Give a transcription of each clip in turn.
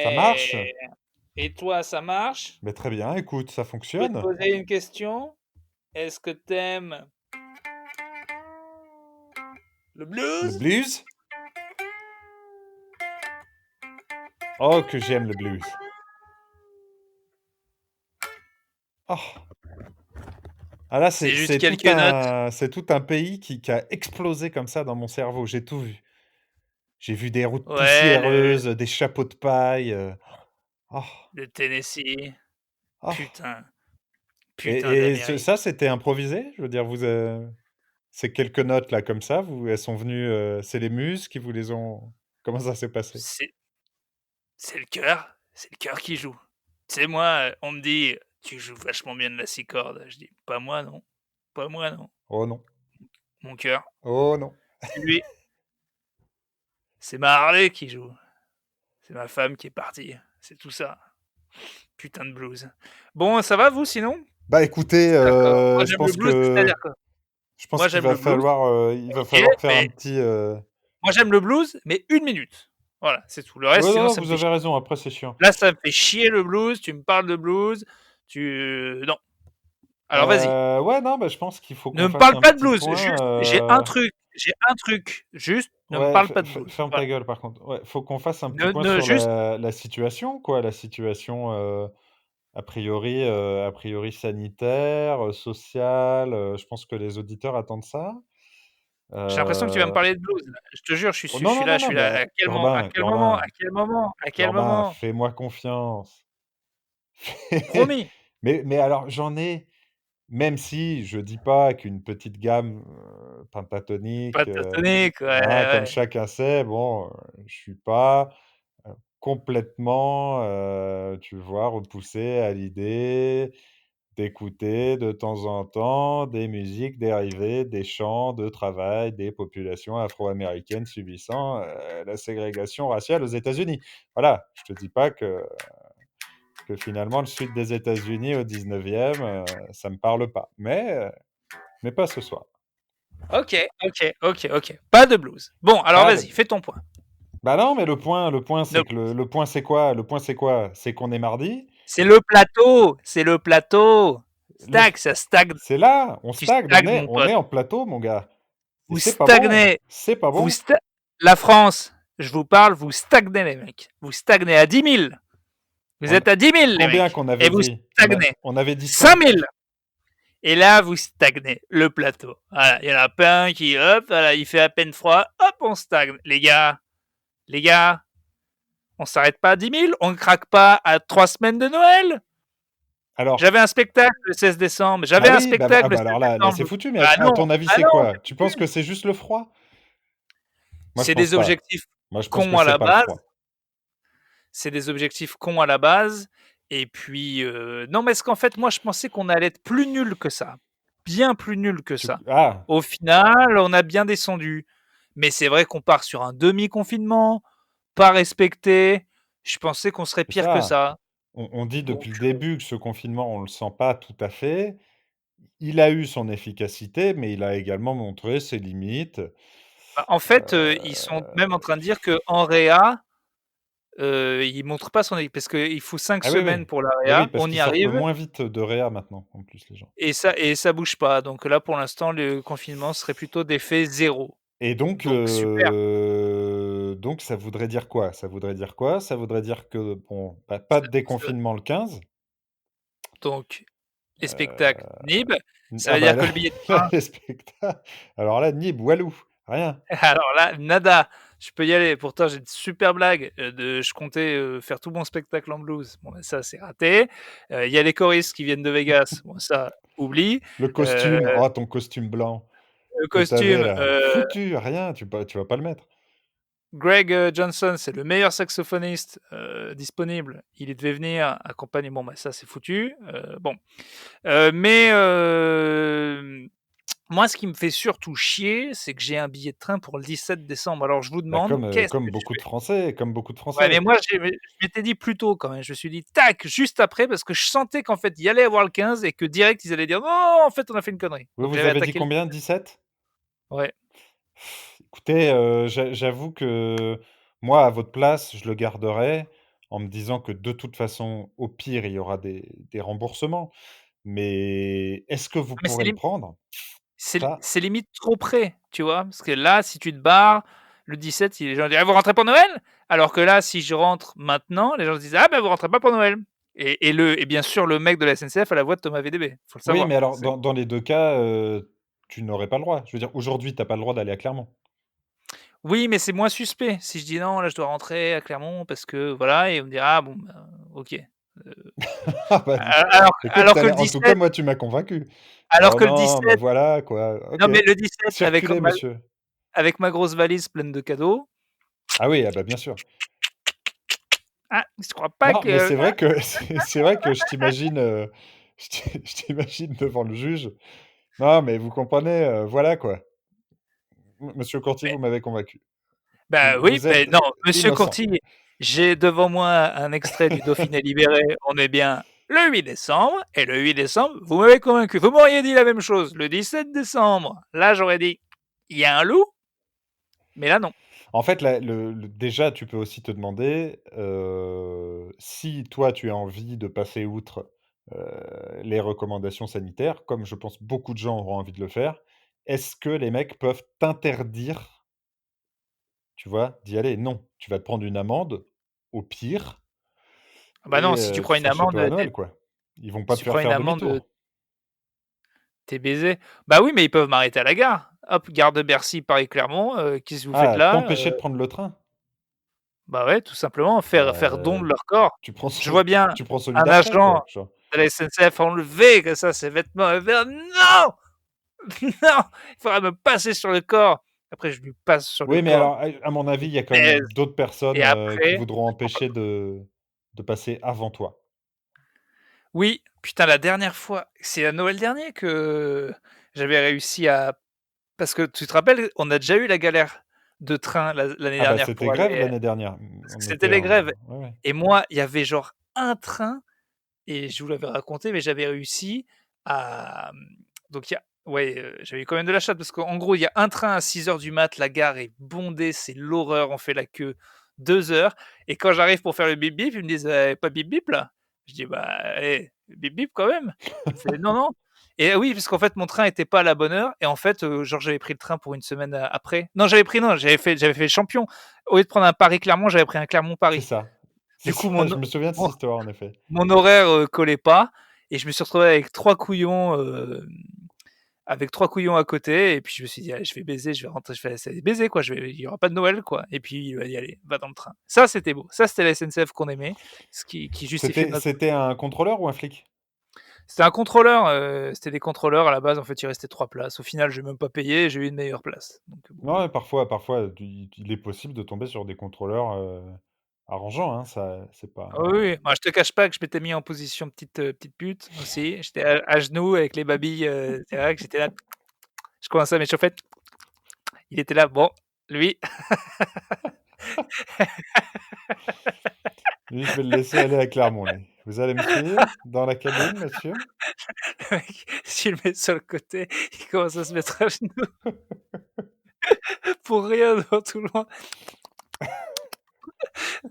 Ça marche? Ouais! Et toi, ça marche? Mais très bien, écoute, ça Je peux te fonctionne. poser une question? Est-ce que t'aimes le Le blues? blues? Oh, que j'aime le blues. Oh! Ah là, C'est c'est juste c'est tout quelques notes. un pays qui a explosé comme ça dans mon cerveau, j'ai tout vu. J'ai vu des routes Ouais, poussiéreuses, des chapeaux de paille, oh, le Tennessee. oh Putain, putain et d'Amérique. ça, c'était improvisé? Je veux dire, ces quelques notes là comme ça, elles sont venues, c'est les muses qui vous les ont comment ça s'est passé? C'est c'est le cœur qui joue. Tu sais, moi, on me dit: «Tu joues vachement bien de la 6 cordes». Je dis: «Pas moi non, pas moi non, Oh non, mon cœur, oh non. c'est lui, c'est ma Harley qui joue, c'est ma femme qui est partie, c'est tout ça». Putain de blues. Bon, ça va vous sinon? Bah, écoutez, D'accord. Moi j'aime le blues, c'est-à-dire que je pense moi qu'il j'aime va le blues, falloir, il va OK, falloir faire un mais petit, moi j'aime le blues, mais 1 minute. Voilà, c'est tout. Le reste ouais, non, sinon non, ça me vous fait avez chier. raison, après c'est chiant. Là, ça me fait chier le blues, tu me parles de blues, non. Alors vas-y, Ouais, non, bah, je pense qu'il faut ne qu'on me fasse parle un pas de petit blues, point, juste j'ai un truc, juste ne me ouais, parle pas de blues. ferme ta Voilà. gueule par contre. Ouais, faut qu'on fasse un petit Ne point ne sur juste la situation, quoi, la situation, a priori sanitaire, sociale, je pense que les auditeurs attendent ça. j'ai l'impression que tu vas me Heu, parler de blues là. Je te jure, oh non, non, je non, non, suis là. mais À Corbin, quel moment? À Corbin, quel moment? À quel Corbin, moment? fais-moi confiance. Promis. Mais alors j'en ai même si je dis pas qu'une petite gamme, pentatonique, Pentatonix, ouais, hein, comme ouais. chacun sait, bon, je suis pas, complètement, tu vois, repoussé à l'idée d'écouter de temps en temps des musiques dérivées des champs de travail des populations afro-américaines subissant, la ségrégation raciale aux États-Unis. Voilà, je te dis pas que finalement le sud des États-Unis au 19e, ça me parle pas, mais pas ce soir. OK, OK, OK, OK. Pas de blues. Bon, alors Pas de vas-y, blues. fais ton point. Bah non, mais le point, No c'est que blues. le point, c'est quoi? Le point, c'est quoi? C'est qu'on est mardi. C'est le plateau, c'est le plateau. Le Stagne, ça stagne. c'est là, on Tu stagne, stagnes, mon on pote. est en plateau, mon gars et Vous c'est pas bon, stagnez. c'est pas Vous bon. sta La France, je vous parle, vous stagnez, les mecs. Vous stagnez à 10 000. Vous On êtes à 10 000, les combien mecs. qu'on Et avait vous dit? stagnez. On avait dit 100. 5 000. Et là, vous stagnez. Le plateau. Voilà. Il y en a pas un qui, hop, voilà, il fait à peine froid. Hop, on stagne. Les gars, on s'arrête pas à 10 000. On ne craque pas à 3 semaines de Noël. Alors J'avais un spectacle le 16 décembre. bah J'avais un oui, spectacle le 16 alors là c'est décembre. foutu, mais Ah à non, ton avis, ah c'est non, quoi? c'est Tu penses foutu. que c'est juste le froid? Moi, je C'est pense des pas. objectifs Moi, je pense que cons à c'est la pas le base. froid. C'est des objectifs cons à la base. Et puis, non, mais est-ce qu'en fait, moi, je pensais qu'on allait être plus nul que ça. Bien plus nul que Tu ça. ah! Au final, on a bien descendu. Mais c'est vrai qu'on part sur un demi-confinement, pas respecté. Je pensais qu'on serait C'est pire que ça. ça. On dit Donc, depuis le début que ce confinement, on le sent pas tout à fait. Il a eu son efficacité, mais il a également montré ses limites. bah, en fait, ils sont même en train de dire qu'en réa, ils montrent pas son parce qu'il faut 5 Ah oui, oui. semaines pour la Oui, oui, réa. parce On qu'ils y sortent arrive moins vite de réa maintenant, en plus, les gens. et ça bouge pas. Donc là, pour l'instant, le confinement serait plutôt d'effet zéro. Et Donc super. donc ça voudrait dire quoi? Ça voudrait dire quoi? Ça voudrait dire que, bon, bah, pas de Ça déconfinement le 15. donc les spectacles Heu, Nib, ça ah veut bah dire là que le billet de là, train les spectacles, alors là, Nib, Walou, rien. alors là, nada, je peux y aller. Pourtant, j'ai une super blague, je comptais, faire tout mon spectacle en blues. Bon, bah, ça, c'est raté. Il y a les choristes qui viennent de Vegas. Bon, ça, oublie. Le Heu, costume, oh ton costume blanc le que tu avais costume, là, foutu, rien, tu vas pas le mettre. Greg, Johnson, c'est le meilleur saxophoniste, disponible. Il devait venir accompagner, bon, bah, ça, c'est foutu. Bon, mais moi, ce qui me fait surtout chier, c'est que j'ai un billet de train pour le 17 décembre. Alors je vous Bah, demande, qu'est-ce comme que tu beaucoup de fais? Français, comme beaucoup de Ouais, mais Français. moi, je m'étais dit plus tôt quand même. Je me suis dit: «Tac!» juste après parce que je sentais qu'en fait, il y allait avoir le 15 et que direct, ils allaient dire: «Non, en fait, on a fait une connerie». Vous, Donc vous j'avais avez dit attaqué le combien? 17. 17? Ouais. Écoutez, j'avoue que Moi, à votre place, je le garderais en me disant que de toute façon, au pire, il y aura des remboursements. Mais est-ce que vous Mais pourrez le prendre? Ça c'est limite trop près, tu vois? Parce que là, si tu te barres le 17, si les gens disent: «Ah, vous rentrez pour Noël?» alors que là, si je rentre maintenant, les gens se disent: «Ah, bah, vous rentrez pas pour Noël» et bien sûr, le mec de la SNCF a la voix de Thomas VDB, faut le oui, mais savoir. alors C'est dans les 2 cas, tu n'aurais pas le droit. Je veux dire, aujourd'hui, tu as pas le droit d'aller à Clermont. Oui, mais c'est moins suspect. Si je dis: «Non, là, je dois rentrer à Clermont parce que voilà» et on me dit: «Ah bon, bah, OK». Ah bah, dis écoute, Alors tu que le l'air en tout cas, 17 moi, tu m'as convaincu. alors «Oh que le non, mais 17 voilà quoi, non, OK. mais le 17 Circulez monsieur». avec ma grosse valise pleine de cadeaux, Ah oui, ah bah, bien sûr. ah, je crois pas Non, mais que c'est vrai que c'est vrai que je t'imagine, je t'imagine devant le juge. Non, mais vous comprenez, voilà quoi. Monsieur Courtier, mais vous m'avez convaincu. bah, oui, Vous mais êtes non, monsieur innocent. Conti, j'ai devant moi un extrait du Dauphiné libéré. On est bien le 8 décembre et le 8 décembre, vous m'avez convaincu. Vous m'auriez dit la même chose le 17 décembre. Là, j'aurais dit: «Il y a un loup», mais là, non. En fait, la le déjà, tu peux aussi te demander, si toi, tu as envie de passer outre, les recommandations sanitaires, comme je pense beaucoup de gens auront envie de le faire, est-ce que les mecs peuvent t'interdire, tu vois, d'y aller? Non, tu vas te prendre une amende, au pire Ah bah, non, et si tu tu prends une seras chez amende, toi à Noël, quoi. Ils vont pas si te tu faire prends une faire amende, demi-tour. tu baisé. Bah, oui, mais ils peuvent m'arrêter à la gare. Hop, gare de Bercy, Paris-Clermont, «Qu'est-ce que vous faites Ah, là?» t'empêcher de prendre le train? Bah, ouais, tout simplement, faire don Bah, de leur corps. tu prends Je vois bien tu prends celui un d'après, agent quoi, genre. de la SNCF enlever comme ça ses vêtements et faire: «Non! Non! Il faudra me passer sur le corps». Après je lui passe sur le Oui, mais corps, alors, à mon je avis, lui il y a quand même baise d'autres personnes, et qui après voudront je prends pas empêcher de passer avant toi. oui, putain la dernière fois, c'est à Noël dernier que j'avais réussi à parce que tu te rappelles, on a déjà eu la galère de train l'année Ah bah, dernière c'était pour grève aller l'année dernière. parce que On c'était était les en grèves ouais, ouais. et moi, il y avait genre un train. Et je vous l'avais raconté, mais j'avais réussi à, donc il y a ouais, j'avais eu quand même de la chatte parce qu'en gros, il y a un train à 6 heures du mat, la gare est bondée, c'est l'horreur, on fait la queue 2 heures et quand j'arrive pour faire le bip bip, ils me disent: Pas bip bip là?» Je dis: «Bah, bip bip quand même». Il me fait: «Non, non» et oui, parce qu'en fait, mon train était pas à la bonne heure et en fait, genre j'avais pris le train pour une semaine, après. Non, j'avais fait Champion. Au lieu de prendre un Paris-Clermont, j'avais pris un C'est Clermont-Paris. ça. C'est Du coup, ça, je me souviens de cette mon histoire en effet. mon horaire, collait pas et je me suis retrouvé avec 3 couillons à côté et puis je me suis dit: «Allez, je vais baiser, je vais rentrer, je vais essayer de baiser quoi, il y aura pas de Noël quoi» et puis il m'a dit: «Allez, va dans le train». Ça, c'était beau. Ça, c'était la SNCF qu'on aimait, ce qui justifiait notre C'était un contrôleur ou un flic? c'était un contrôleur, c'était des contrôleurs à la base, en fait, il restait 3 places. Au final, j'ai même pas payé, j'ai eu une meilleure place donc bon. Ouais, parfois, il est possible de tomber sur des contrôleurs, arrangeants, hein, ça c'est Ah oui, pas oui, moi je te cache pas que je m'étais mis en position petite pute aussi. J'étais à genoux avec les babilles, c'est vrai que j'étais là, je commençais à m'échauffer. Il était là, bon, lui, lui, je vais le laisser aller à Clermont, lui. Vous allez me suivre dans la cabine, monsieur? le mec, je le mets sur le côté, il commence à se mettre à genoux pour rien devant tout le monde.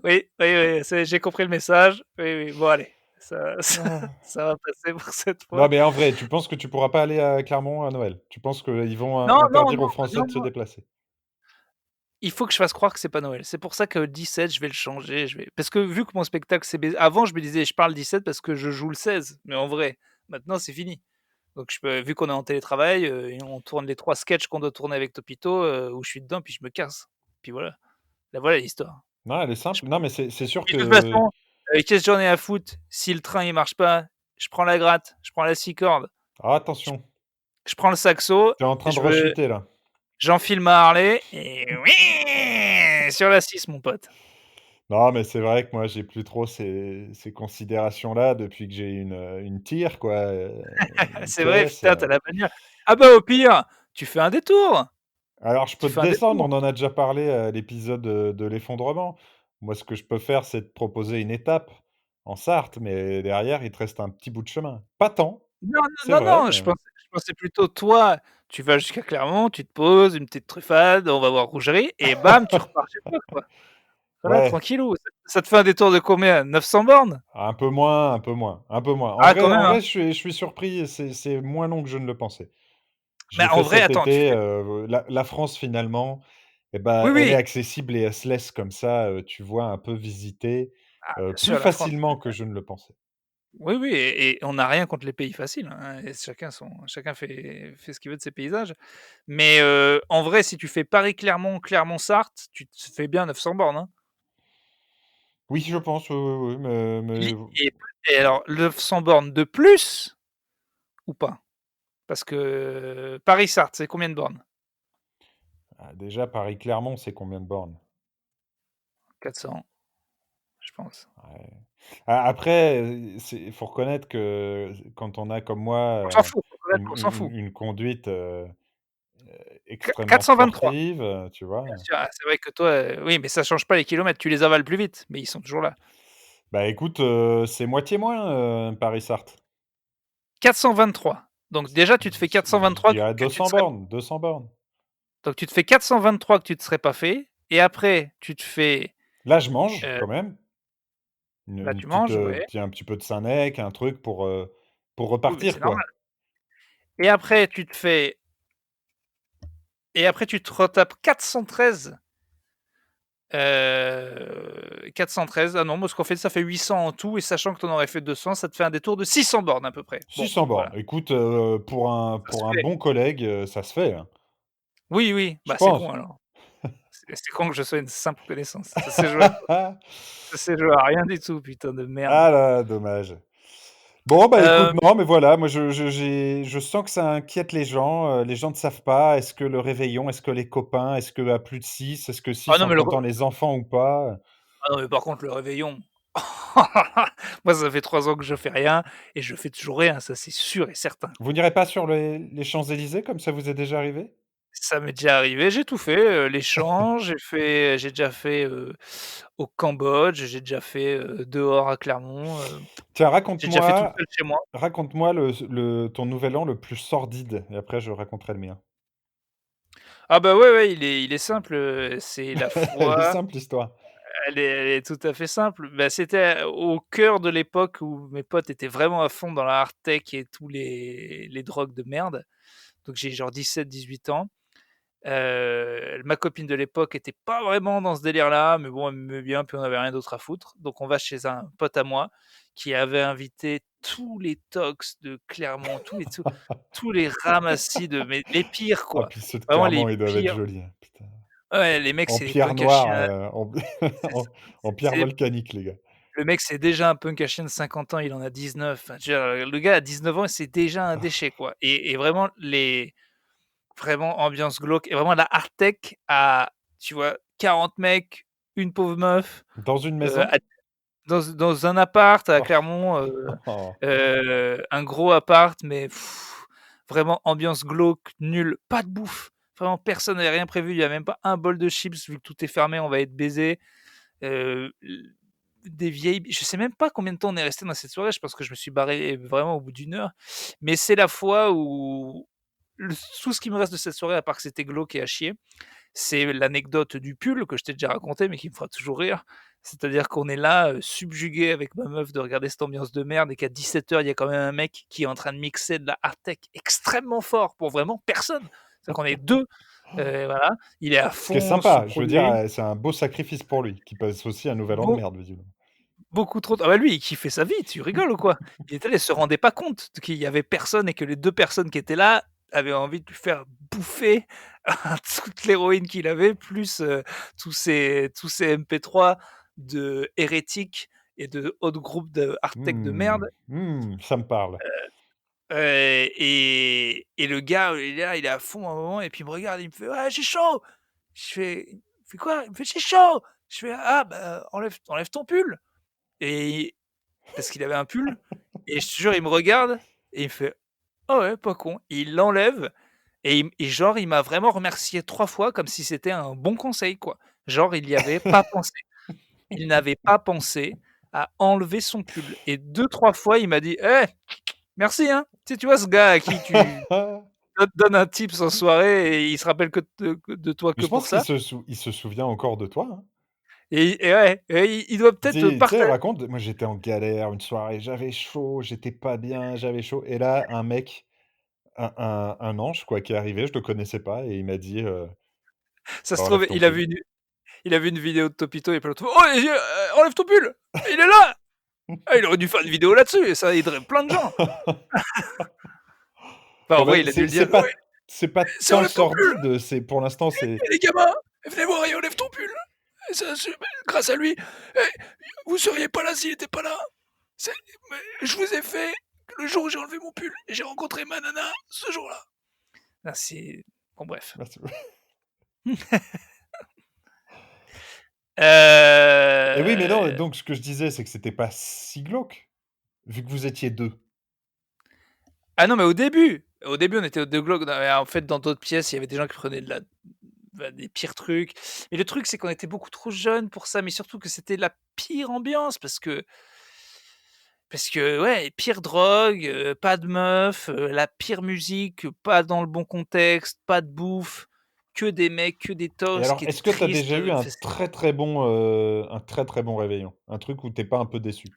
Oui, oui, oui, j'ai compris le message. Oui, oui, bon allez, ça ça Ah. ça va passer pour cette Non, fois. mais en vrai, tu penses que tu pourras pas aller à Clermont à Noël? Tu penses qu'ils vont, Non, non, interdire aux non, Français non, de se non, déplacer? il faut que je fasse croire que c'est pas Noël. C'est pour ça que le 17, je vais le changer, je vais parce que vu que mon spectacle c'est bais avant je me disais: «Je parle 17 parce que je joue le 16», mais en vrai, maintenant c'est fini. Donc je peux vu qu'on est en télétravail, et on tourne les 3 sketchs qu'on doit tourner avec Topito, où je suis dedans, puis je me casse. Puis voilà. Là, voilà l'histoire. Non, elle est Je simple. Non, prends mais c'est sûr puis de toute que façon, qu'est-ce que j'en ai à foutre? Si le train il marche pas, je prends la gratte, je prends la scie corde, ah je attention, je prends le saxo, tu es en train de je rechuter là. j'enfile ma Harley et oui sur la 6 mon pote. Non, mais c'est vrai que moi, j'ai plus trop ces considérations-là depuis que j'ai une tire quoi, une C'est vrai, caisse, putain, tu as la bagnole. Ah bah, au pire, tu fais un détour, Alors je tu peux te fais un descendre, détour. on en a déjà parlé à l'épisode, de l'effondrement. Moi, ce que je peux faire, c'est te proposer une étape en Sarthe, mais derrière, il te reste un petit bout de chemin. Pas tant, Non, c'est non, non, vrai, non, mais je pensais plutôt toi, tu vas jusqu'à Clermont, tu te poses, une petite truffade, on va voir Rougerie et bam, tu repars chez toi, quoi. Ça va, Ouais, tranquillou. Ça te fait un détour de combien? 900 bornes? un peu moins, un peu moins, un peu moins. En Ah, quand vrai même, en hein. vrai, je suis surpris, c'est moins long que je ne le pensais. Mais J'ai en fait vrai, cet attends, tu été, fais la France finalement, et bah, oui, elle est oui. accessible et elle se laisse comme ça, tu vois, un peu visiter, Ah, bien plus sûr, la France. facilement que je ne le pensais. Oui, oui et on n'a rien contre les pays faciles, hein et chacun fait ce qu'il veut de ses paysages. Mais en vrai, si tu fais Paris-Clermont, Clermont-Sarthe, tu te fais bien 900 bornes, hein. Oui, je pense, oui, oui, oui, mais Et alors 900 bornes de plus ou pas? Parce que Paris-Sarthe, c'est combien de bornes? déjà Paris-Clermont, c'est combien de bornes? 400, je pense. Ouais. Après, c'est faut reconnaître que quand on a comme moi, On s'en fout, faut reconnaître une qu'on une s'en une fout. une conduite, Qu extrêmement 423, sportive, tu bien vois? sûr. Ah, c'est vrai que toi, oui, mais ça change pas les kilomètres, tu les avales plus vite, mais ils sont toujours là. Bah, écoute, c'est moitié moins, Paris-Sarthes. 423. Donc déjà, tu te fais Je 423 dirais que tu te 200 serais bornes, 200 bornes. donc tu te fais 423 que tu te serais pas fait et après tu te fais, Là, je mange heu, quand même, une bah, une tu petite, manges, ouais. un petit peu de Saint-Necq, un truc pour Oui, mais c'est repartir, normal quoi. et après tu te fais et après tu te retapes 413, 413. Ah non, moi ce qu'on fait, ça fait 800 en tout et sachant que tu en aurais fait 200, ça te fait un détour de 600 bornes à peu près. Bon, 600 bornes. voilà, Écoute, ça se pour un fait. bon collègue, ça se fait, hein, Oui, oui, je bah, c'est pense. con alors. C'est con que je sois une simple connaissance. Ça s'est joué à rien du tout, putain de merde. Ah là, dommage. Bon, bah, écoute, Hem, non, mais voilà, moi, je sens que ça inquiète les gens ne savent pas. Est-ce que le réveillon, est-ce que les copains, est-ce qu'à plus de 6, est-ce que ah 6 non, en mais le comptant les enfants ou pas? Ah non, mais par contre, le réveillon, moi, ça fait 3 ans que je fais rien et je fais toujours rien, ça, c'est sûr et certain. Vous n'irez pas sur les Champs-Élysées, comme ça vous est déjà arrivé? Ça m'est déjà arrivé, j'ai tout fait, les champs, j'ai déjà fait, au Cambodge, j'ai déjà fait, dehors à Clermont, Tiens, j'ai déjà fait tout raconte-moi seul chez moi. raconte-moi le ton nouvel an le plus sordide et après je raconterai le mien. Ah bah, ouais, ouais, il est simple, c'est la Elle est fois simple l'histoire. elle est tout à fait simple. Bah, c'était au cœur de l'époque où mes potes étaient vraiment à fond dans la hard tech et tous les drogues de merde. Donc j'ai genre 17, 18 ans. Ma copine de l'époque était pas vraiment dans ce délire-là, mais bon, elle m'aimait bien, puis on avait rien d'autre à foutre. Donc on va chez un pote à moi qui avait invité tous les tox de Clermont, tous les ramassis de mais les pires Ah quoi. puis ceux de Vraiment les Clermont, ils doivent être pires. jolis, hein, putain. Ouais, les mecs, En c'est des pierre punks à noire, chiens. en C'est en pierre c'est volcanique, les gars. le mec, c'est déjà un punk à chien de 50 ans, il en a 19. Enfin, je veux dire, le gars a 19 ans et c'est déjà un déchet quoi et vraiment vraiment ambiance glauque et vraiment la hard tech à, tu vois, 40 mecs, une pauvre meuf, Dans une maison? à dans un appart à Oh. Clermont, Oh. un gros appart, mais vraiment ambiance glauque, nulle, pas de bouffe. Vraiment personne n'avait rien prévu, il y a même pas un bol de chips vu que tout est fermé, on va être baisés. L Des vieilles je sais même pas combien de temps on est resté dans cette soirée, je pense que je me suis barré vraiment au bout d'une heure. Mais c'est la fois où le tout ce qui me reste de cette soirée, à part que c'était glauque et à chier, c'est l'anecdote du pull que je t'ai déjà raconté, mais qui me fera toujours rire. C'est-à-dire qu'on est là, subjugués avec ma meuf de regarder cette ambiance de merde et qu'à 17 heures il y a quand même un mec qui est en train de mixer de la hard tech extrêmement fort pour vraiment personne. C'est-à-dire qu'on est 2, voilà, il est à Ce qui est fond ce sympa, je veux dire, produit. c'est un beau sacrifice pour lui, qui passe aussi un nouvel an de Beau merde, visiblement. Beaucoup trop ah bah, lui, il kiffait sa vie, tu rigoles ou quoi? Il était là, il se rendait pas compte qu'il y avait personne et que les 2 personnes qui étaient là avaient envie de lui faire bouffer toute l'héroïne qu'il avait, plus, tous ces MP3 de hérétiques et de autres groupes de hard tech de merde, Ça me parle. et le gars, il est là, il est à fond à un moment et puis il me regarde, il me fait: «Ouais, j'ai chaud!» Je fais il fait: «Quoi?» Il me fait: «J'ai chaud!» Je fais: «Ah bah, enlève ton pull» et parce qu'il avait un pull et je te jure, il me regarde et il me fait: «Ah ouais, pas con». Il l'enlève et genre, il m'a vraiment remercié 3 fois comme si c'était un bon conseil, quoi. Genre, il y avait pas pensé. Il n'avait pas pensé à enlever son pull et 2, 3 fois, il m'a dit: «Eh, merci, hein». Tu vois ce gars à qui tu donnes un tips en soirée et il se rappelle que de toi Mais que je pour pense qu'il ça? se souvient encore de toi, hein. Et ouais, et il doit peut-être Tu sais, partager. raconte, moi j'étais en galère une soirée, j'avais chaud, j'étais pas bien, j'avais chaud et là un mec, un ange quoi qui est arrivé, je le connaissais pas et il m'a dit, Ça se «Bah, enlève trouve, ton pull». il a vu une vidéo de Topito et puis l'autre, oh, enlève ton pull, il est là. Ah, il aurait dû faire une vidéo là-dessus, et ça aiderait plein de gens. Enfin, en Bon, bah, vrai, il a dû le dire. Oui, c'est pas c'est tant enlève ton pull. sordide, c'est pour l'instant c'est Et les gamins, venez voir et enlève ton pull. Et grâce à lui, eh, vous seriez pas là s'il était pas là. Mais je vous ai fait le jour où j'ai enlevé mon pull et j'ai rencontré ma nana ce jour-là. Ah, c'est bon, bref. bah, c'est et oui, mais non, Euh, donc ce que je disais, c'est que c'était pas si glauque, vu que vous étiez 2. Ah non, mais au début, on était au deux Glock. En fait, dans d'autres pièces, il y avait des gens qui prenaient des pires trucs. Mais le truc, c'est qu'on était beaucoup trop jeunes pour ça, mais surtout que c'était la pire ambiance parce que ouais, pire drogue, pas de meufs, la pire musique, pas dans le bon contexte, pas de bouffe, que des mecs, que des Et tosses alors, qui étaient est-ce que tu as tristes, déjà eu enfin, un très, très bon réveillon? Un truc où tu es pas un peu déçu?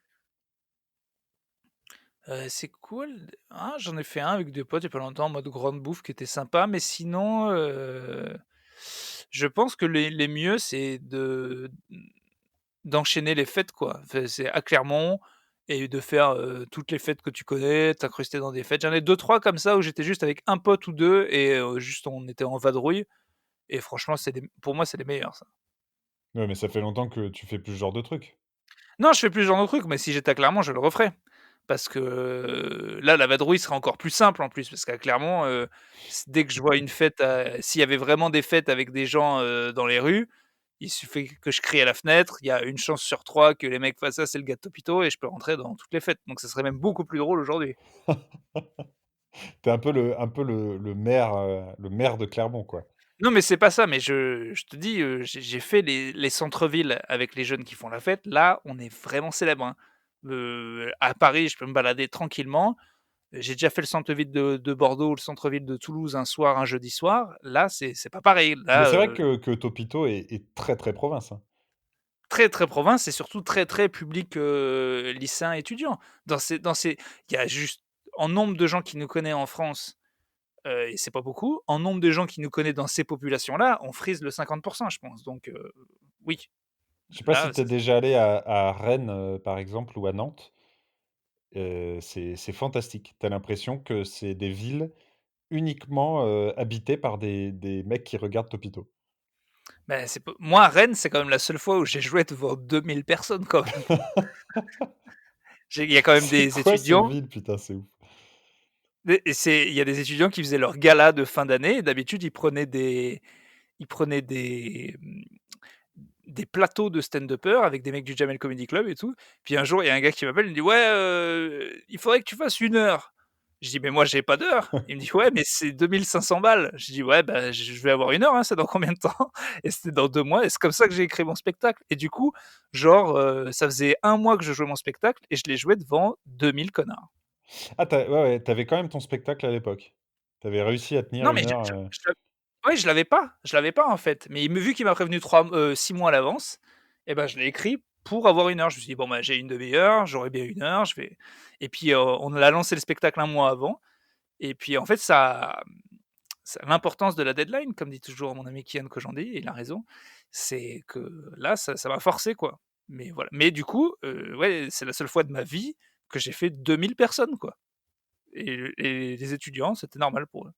c'est cool. Ah, j'en ai fait un avec des potes il y a pas longtemps en mode grande bouffe qui était sympa, mais sinon, je pense que les mieux, c'est d'enchaîner les fêtes, quoi. Enfin, c'est à Clermont et de faire, toutes les fêtes que tu connais, t'incruster dans des fêtes. J'en ai deux trois comme ça où j'étais juste avec un pote ou 2 et juste on était en vadrouille et franchement, c'est les pour moi, c'est les meilleurs, ça. Ouais, mais ça fait longtemps que tu fais plus ce genre de truc. Non, je fais plus ce genre de truc, mais si j'étais à Clermont, je le referais. Parce que, là, la vadrouille serait encore plus simple en plus, parce qu'à Clermont, dès que je vois une fête, s'il y avait vraiment des fêtes avec des gens, dans les rues, il suffit que je crie à la fenêtre, il y a une chance sur 3 que les mecs fassent ça, c'est le gars de Topito et je peux rentrer dans toutes les fêtes. Donc ça serait même beaucoup plus drôle aujourd'hui. Tu es un peu le maire de Clermont, quoi. Non, mais c'est pas ça, mais je te dis, j'ai fait les centres-villes avec les jeunes qui font la fête. Là, on est vraiment célèbre, hein. À Paris, je peux me balader tranquillement. J'ai déjà fait le centre-ville de Bordeaux ou le centre-ville de Toulouse un soir, un jeudi soir. Là, c'est pas pareil. Mais Là, c'est vrai que Topito est très, très province, hein. très, très province et surtout très, très public, lycéen, étudiant. Il y a juste en nombre de gens qui nous connaissent en France, et c'est pas beaucoup, en nombre de gens qui nous connaissent dans ces populations-là, on frise le 50 je pense. Donc oui, Je sais pas si là, tu es ça déjà allé à Rennes, par exemple, ou à Nantes. C'est fantastique. Tu as l'impression que c'est des villes uniquement, habitées par des mecs qui regardent Topito. bah, c'est pas moi, Rennes, c'est quand même la seule fois où j'ai joué devant 2000 personnes quand même. Il y a quand même C'est des quoi ces étudiants. villes? Putain, c'est ouf. Et il y a des étudiants qui faisaient leur gala de fin d'année et d'habitude, ils prenaient des plateaux de stand-uppers avec des mecs du Jamel Comedy Club et tout. Puis un jour, il y a un gars qui m'appelle, il me dit: «Ouais, il faudrait que tu fasses 1 heure». Je dis: «Mais moi, j'ai pas d'heure». Il me dit: «Ouais, mais c'est 2 500 balles». Je dis: «Ouais, bah, je vais avoir 1 heure, hein, c'est dans combien de temps?» Et c'était dans 2 mois et c'est comme ça que j'ai écrit mon spectacle et du coup, genre, ça faisait un mois que je jouais mon spectacle et je l'ai joué devant 2000 connards. Ah tu ouais, ouais, tu avais quand même ton spectacle à l'époque? Tu avais réussi à tenir Non, mais 1 heure, ouais, je l'avais pas, en fait, mais vu qu'il m'a prévenu 6 mois à l'avance, et ben, je l'ai écrit pour avoir 1 heure. Je me suis dit: «Bon, bah, j'ai une demi-heure, j'aurai bien 1 heure, je vais» et puis, on a lancé le spectacle un mois avant et puis, en fait, ça l'importance de la deadline, comme dit toujours mon ami Kian Kojandi, et il a raison, c'est que là, ça m'a forcé, quoi. Mais voilà. Mais du coup, ouais, c'est la seule fois de ma vie que j'ai fait 2000 personnes, quoi, et les étudiants, c'était normal pour eux.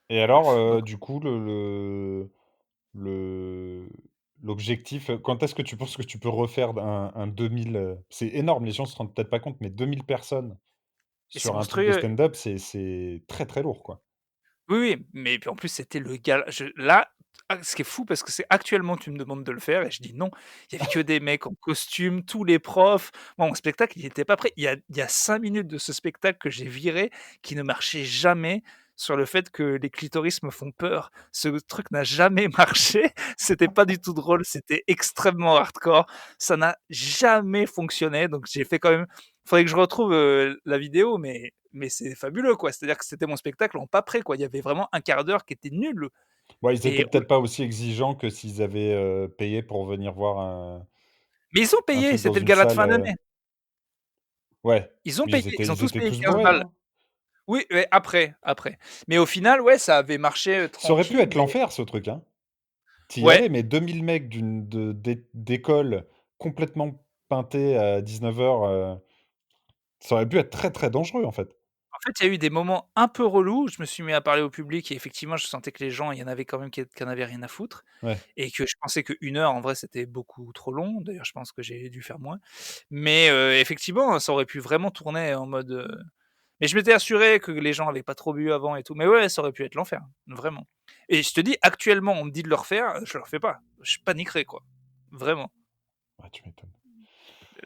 et alors, Bref, donc du coup, le l'objectif, quand est-ce que tu penses que tu peux refaire un 2000, c'est énorme, les gens se rendent peut-être pas compte, mais 2000 personnes mais c'est sur un truc de monstrueux. stand-up, c'est très, très lourd, quoi. Oui, oui, mais puis en plus, c'était le gala là, ce qui est fou parce que c'est actuellement tu me demandes de le faire et je dis: «Non». Il y avait que des mecs en costume, tous les profs. Moi, mon spectacle, il était pas prêt. Il y a 5 minutes de ce spectacle que j'ai viré, qui ne marchait jamais, sur le fait que les clitoris me font peur. Ce truc n'a jamais marché, c'était pas du tout drôle, c'était extrêmement hardcore. Ça n'a jamais fonctionné, donc j'ai fait quand même. Faudrait que je retrouve, la vidéo, mais c'est fabuleux, quoi. C'est-à-dire que c'était mon spectacle en pas prêt, quoi. Il y avait vraiment un quart d'heure qui était nul. Ouais, ils étaient Et peut-être pas aussi exigeants que s'ils avaient, payé pour venir voir mais ils ont un payé, truc dans c'était le une gala de salle, fin d'année. ouais, Ils ont mais payé, ils ont ils tous étaient payé tous 15 bourrés, balles. non? Oui, ouais, après. Mais au final, ouais, ça avait marché, Ça aurait pu tranquille, être mais l'enfer ce truc, hein. Tu y ouais. allais, mais 2000 mecs d'école complètement peintés à 19:00, ça aurait pu être très, très dangereux, en fait. En fait, il y a eu des moments un peu relous, je me suis mis à parler au public et effectivement, je sentais que les gens, il y en avait quand même qui en avaient rien à foutre Ouais. et que je pensais qu'1 heure, en vrai, c'était beaucoup trop long. D'ailleurs, je pense que j'ai dû faire moins. Mais effectivement, ça aurait pu vraiment tourner en mode, mais je m'étais assuré que les gens avaient pas trop bu avant et tout. Mais ouais, ça aurait pu être l'enfer, vraiment. Et je te dis, actuellement, on me dit de le refaire, je le refais pas. Je paniquerais, quoi. Vraiment. Ouais, tu m'étonnes.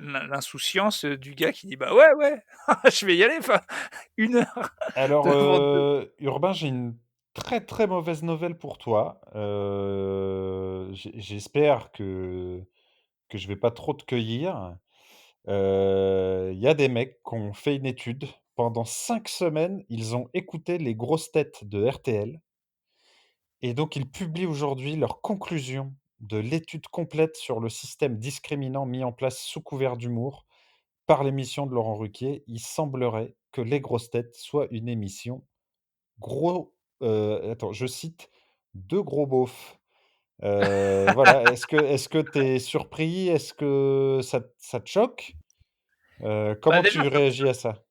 L'insouciance, du gars qui dit: «Bah, ouais, ouais, je vais y aller, enfin, 1 heure Alors, devant de». Urbain, j'ai une très, très mauvaise nouvelle pour toi. J'espère que je vais pas trop te cueillir. Il y a des mecs qui ont fait une étude. Pendant 5 semaines, ils ont écouté les grosses têtes de RTL et donc ils publient aujourd'hui leurs conclusions de l'étude complète sur le système discriminant mis en place sous couvert d'humour par l'émission de Laurent Ruquier. Il semblerait que Les Grosses Têtes soit une émission gros, attends, je cite: «2 gros beaufs». Voilà, est-ce que tu es surpris? Est-ce que ça te choque? Bah, Comment tu réagis à ça?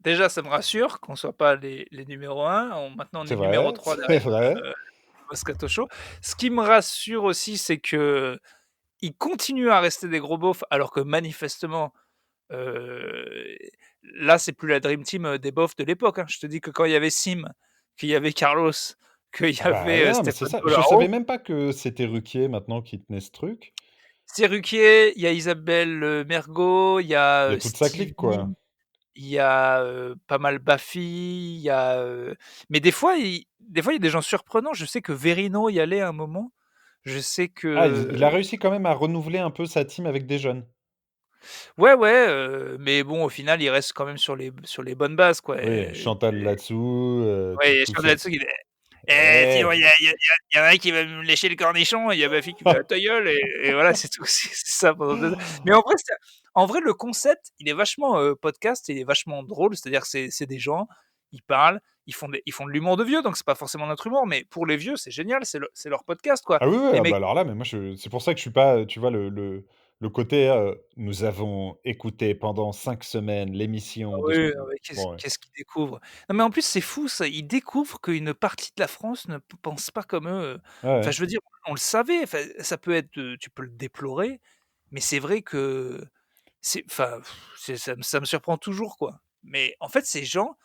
déjà, ça me rassure qu'on soit pas les numéros 1. Maintenant, on C'est est numéro vrai, 3 c'est derrière, vrai. Moscato Show. Ce qui me rassure aussi, c'est qu'ils continuent à rester des gros beaufs alors que manifestement, heu, là, c'est plus la dream team, des beaufs de l'époque, hein. Je te dis que quand il y avait Sim, qu'il y avait Carlos, qu'il y Ah bah, avait, non, mais c'est Stéphane ça. Je savais Collaro, même pas que c'était Ruquier maintenant qui tenait ce truc. c'est Ruquier, il y a Isabelle, Mergo, il y a, Il y a toute sa clique, quoi. Stevie. Il y a, pas mal Baffy, il y a, mais des fois, il y a des gens surprenants. Je sais que Verino y allait à un moment. Je sais Ah, il a que réussi quand même à renouveler un peu sa team avec des jeunes. ouais, ouais, mais bon, au final, il reste quand même sur les bonnes bases, quoi, Oui, Chantal là-dessous, ouais, il y a tout Charles ça. là-dessus qui dit: «Eh, Eh! sinon il y en a un qui va me lécher le cornichon», et il y a Baffy qui fait: «Ah, ta gueule», et voilà, c'est tout. C'est ça pendant 2 heures. Mais en vrai, le concept, il est vachement, podcast, il est vachement drôle. C'est-à-dire que c'est des gens, ils parlent, ils font de l'humour de vieux, donc c'est pas forcément notre humour, mais pour les vieux, c'est génial, c'est leur podcast, quoi. Ah oui, oui, Les ah bah, mecs. alors là, mais moi je c'est pour ça que je suis pas, tu vois le côté, «Nous avons écouté pendant 5 semaines Ah l'émission de» oui, non mais bon, ouais. qu'est-ce qu'ils découvrent? Non mais en plus c'est fou ça, ils découvrent qu'une partie de la France ne pense pas comme eux, Ouais, enfin ouais. je veux dire, on le savait, enfin ça peut être, tu peux le déplorer, mais c'est vrai que c'est enfin, c'est ça me surprend toujours, quoi. Mais en fait ces gens,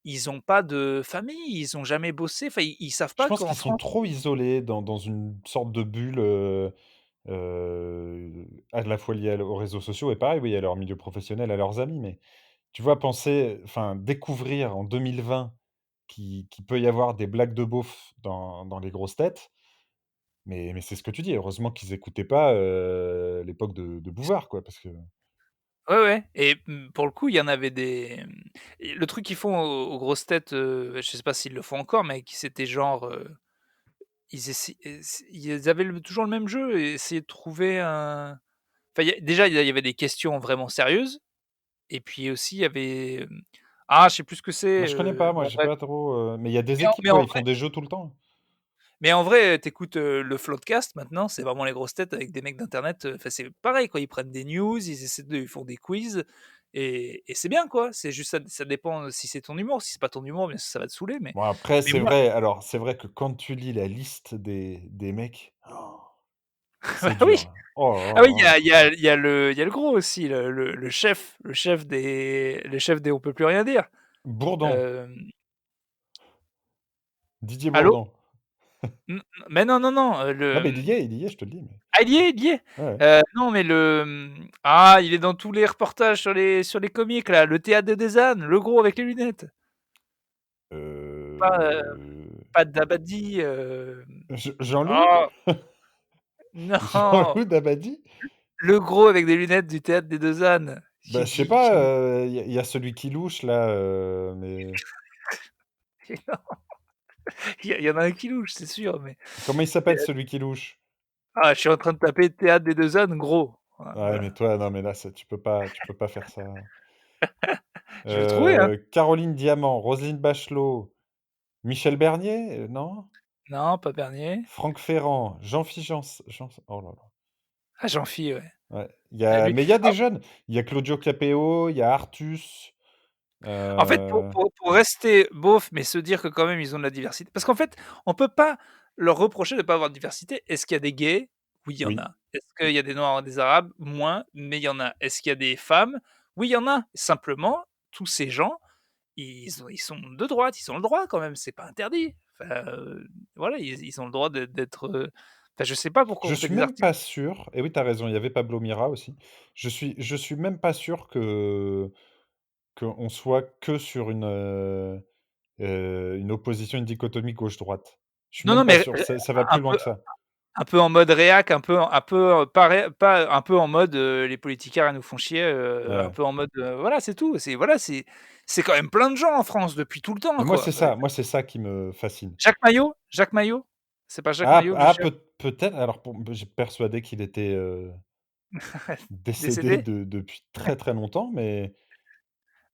ils ont pas de famille, ils ont jamais bossé, enfin ils savent Je pas pense qu'en qu'ils sont France. trop isolés dans une sorte de bulle, à la fois liée aux réseaux sociaux et pareil, oui, à leur milieu professionnel, à leurs amis, mais tu vois, penser enfin, découvrir en 2020 qu'il peut y avoir des blagues de beauf dans les grosses têtes, mais c'est ce que tu dis, heureusement qu'ils écoutaient pas, l'époque de Bouvard, quoi, parce que Ouais, ouais, et pour le coup, il y en avait des, et le truc qu'ils font aux grosses têtes, je sais pas s'ils le font encore, mais qui c'était genre, ils avaient toujours le même jeu et essayaient de trouver un, enfin, il y avait des questions vraiment sérieuses et puis aussi il y avait, je sais plus ce que moi, c'est, je connais pas, moi, bon j'ai bref. pas trop, mais il y a des Mais en équipes, mais ouais, en ils font des jeux tout le temps. tu écoutes, le Floodcast maintenant, c'est vraiment les grosses têtes avec des mecs d'internet, enfin c'est pareil quoi, ils prennent des news, ils font des quiz et c'est bien quoi. C'est juste ça dépend si c'est ton humour. Si c'est pas ton humour, bien sûr ça va te saouler, Bon, après, mais c'est moi vrai, alors, c'est vrai que quand tu lis la liste des mecs, c'est bah oui. dur, hein. Oh là Ah oui, là là. il y a le gros aussi, le chef des On peut plus rien dire. Bourdon, Hem, Didier allô? Bourdon. Mais non, non, non, Non, mais il y est, je te le dis, mais ah, il y est, il y est? ouais, ouais. Non, mais il est dans tous les reportages sur les comiques là, le théâtre des ânes, le gros avec les lunettes. Pas, pas Dabadi, Jean-Loup? oh non, Jean-Loup Dabadi? le gros avec des lunettes du théâtre des 2 ânes Bah, je sais pas, il y a celui qui louche là, mais Il y en a un qui louche, c'est sûr, Comment il mais s'appelle celui qui louche? ah, je suis en train de taper Théâtre des 2 ânes gros. Ouais, mais Voilà. toi, non, mais là, ça tu peux pas faire ça. Je vais le trouver, hein. Caroline Diamant, Roselyne Bachelot, Michel Bernier? Non? Non, pas Bernier. Franck Ferrand, Jean-Philippe Janss oh là là. Ah, Jean-Phi, ouais. Ouais, Lui mais il y a ah, des jeunes. Il y a Claudio Capéo, il y a Artus, en fait, pour heu, pour pour rester beauf, mais se dire que quand même ils ont de la diversité parce qu'en fait, on peut pas leur reprocher de pas avoir de diversité. Est-ce qu'il y a des gays? Oui, il y en oui. a. Est-ce qu'il y a des noirs, des arabes? Moins, mais il y en a. Est-ce qu'il y a des femmes? Oui, il y en a. Simplement, tous ces gens, ils sont de droite, ils ont le droit quand même, c'est pas interdit. Enfin, voilà, ils ont le droit d'être, enfin, je sais pas pourquoi Je on fait suis des même articles. pas sûr et oui, tu as raison, il y avait Pablo Mira aussi. Je suis même pas sûr qu'on soit que sur une opposition, une dichotomie gauche-droite. Je suis Non, même non, pas mais sûr, ça va un plus loin peu que ça. un peu en mode réac, un peu, pas un peu en mode, les politiciens nous font chier, un Ouais. peu en mode, voilà, c'est tout. C'est voilà, c'est quand même plein de gens en France depuis tout le temps, Mais quoi. moi c'est ça qui me fascine. Jacques Maillot? Jacques Maillot? C'est pas Jacques Ah Maillot que je ah cherche? peut-être alors j'ai persuadé qu'il était, décédé Décédé? depuis très, très longtemps, mais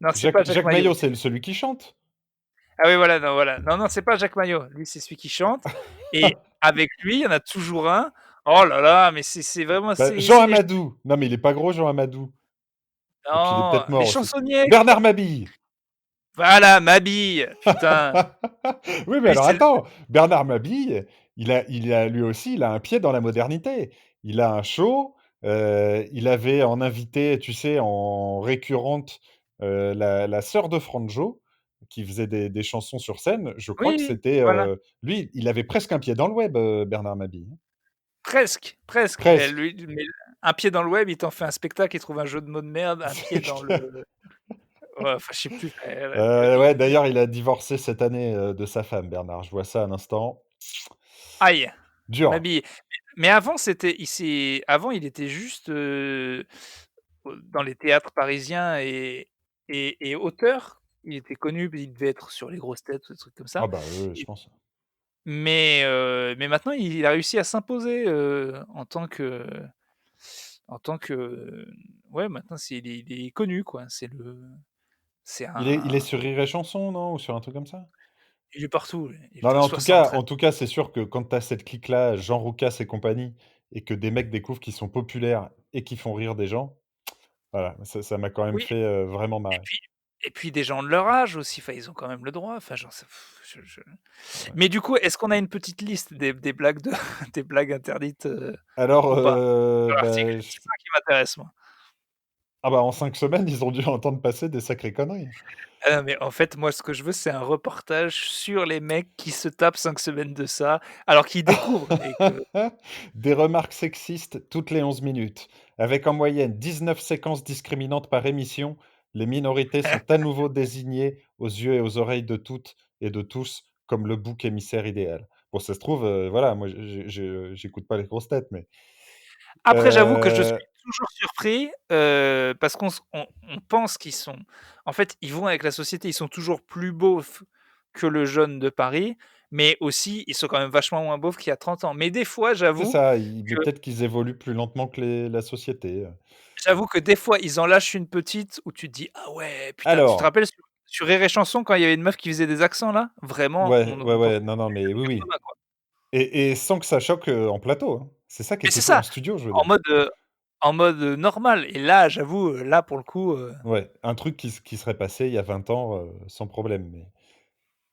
Non, c'est pas Jacques Jacques Maillot. Maillot, c'est celui qui chante? Ah oui, voilà, non, voilà. Non, non, c'est pas Jacques Maillot. Lui, c'est celui qui chante et avec lui, il y en a toujours un. Oh là là, mais c'est vraiment Bah, Jean c'est les Amadou. Non, mais il est pas gros Jean Amadou et puis il est non, peut-être les mort aussi. chansonniers, Bernard quoi. Mabille. Voilà, Mabille, putain. Oui, mais Lui, alors c'est le attends, Bernard Mabille, il a lui aussi, il a un pied dans la modernité. Il a un show, il avait en invité, tu sais, en récurrente, la sœur de Franjo, qui faisait des chansons sur scène. Je crois que oui, c'était, voilà. lui, il avait presque un pied dans le web, Bernard Mabille, hein. Presque, presque. Elle Presque. lui mais un pied dans le web, il t'en fait un spectacle, il trouve un jeu de mots de merde, un pied C'est dans clair. le ouais, enfin, je sais plus, Ouais, d'ailleurs, il a divorcé cette année, de sa femme, Bernard. Je vois ça à l'instant. aïe, Dur. Mabille. Mais avant, avant, il était juste, dans les théâtres parisiens et auteur. Il était connu, il devait être sur Les Grosses Têtes ou des trucs comme Ah ça. bah, oui, je Et pense. mais maintenant, il a réussi à s'imposer, en tant que, ouais, maintenant, il est connu, quoi. C'est Il est un sur Rire et Chanson, non? Ou sur un truc comme ça? il est partout, lui. Il Non, est mais à en 73. tout cas, c'est sûr que quand tu as cette clique-là, Jean Roucas et compagnie, et que des mecs découvrent qu'ils sont populaires et qui font rire des gens, voilà, ça m'a quand même Oui, fait, vraiment et marrer. puis et puis des gens de leur âge aussi, enfin, ils ont quand même le droit, enfin, genre, ça je Ouais. mais du coup, est-ce qu'on a une petite liste des blagues de des blagues interdites, Alors, ou pas? Dans l'article, bah, c'est ça qui m'intéresse, moi. ah bah, en 5 semaines, ils ont dû entendre passer des sacrées conneries. Ah non, mais en fait, moi, ce que je veux, c'est un reportage sur les mecs qui se tapent 5 semaines de ça, alors qu'ils découvrent et que Des remarques sexistes toutes les 11 minutes. Avec en moyenne 19 séquences discriminantes par émission, les minorités sont à nouveau désignées aux yeux et aux oreilles de toutes et de tous comme le bouc émissaire idéal. Bon, ça se trouve, voilà, moi, j'écoute pas les grosses têtes, mais après, j'avoue que je heu, suis toujours surpris, parce qu'on pense qu'ils sont en fait, ils vont avec la société, ils sont toujours plus beaufs que le jeune de Paris, mais aussi, ils sont quand même vachement moins beaufs qu'il y a 30 ans. Mais des fois, c'est j'avoue ça, ils mais que peut-être qu'ils évoluent plus lentement que la société. des fois, ils en lâchent une petite où tu te dis: «Ah ouais, putain», tu te Alors, rappelles sur Rire et Chanson quand il y avait une meuf qui faisait des accents là? Vraiment, ouais, ouais, on pensait ouais, non, non, mais oui, oui. 80 quoi. Et sans que ça choque, en plateau, hein. C'est ça qui Mais était c'est cool en ça, studio, je veux en dire. mode, heu, en mode, normal et là, j'avoue, là pour le coup, Ouais, un truc qui serait passé il y a 20 ans, sans problème,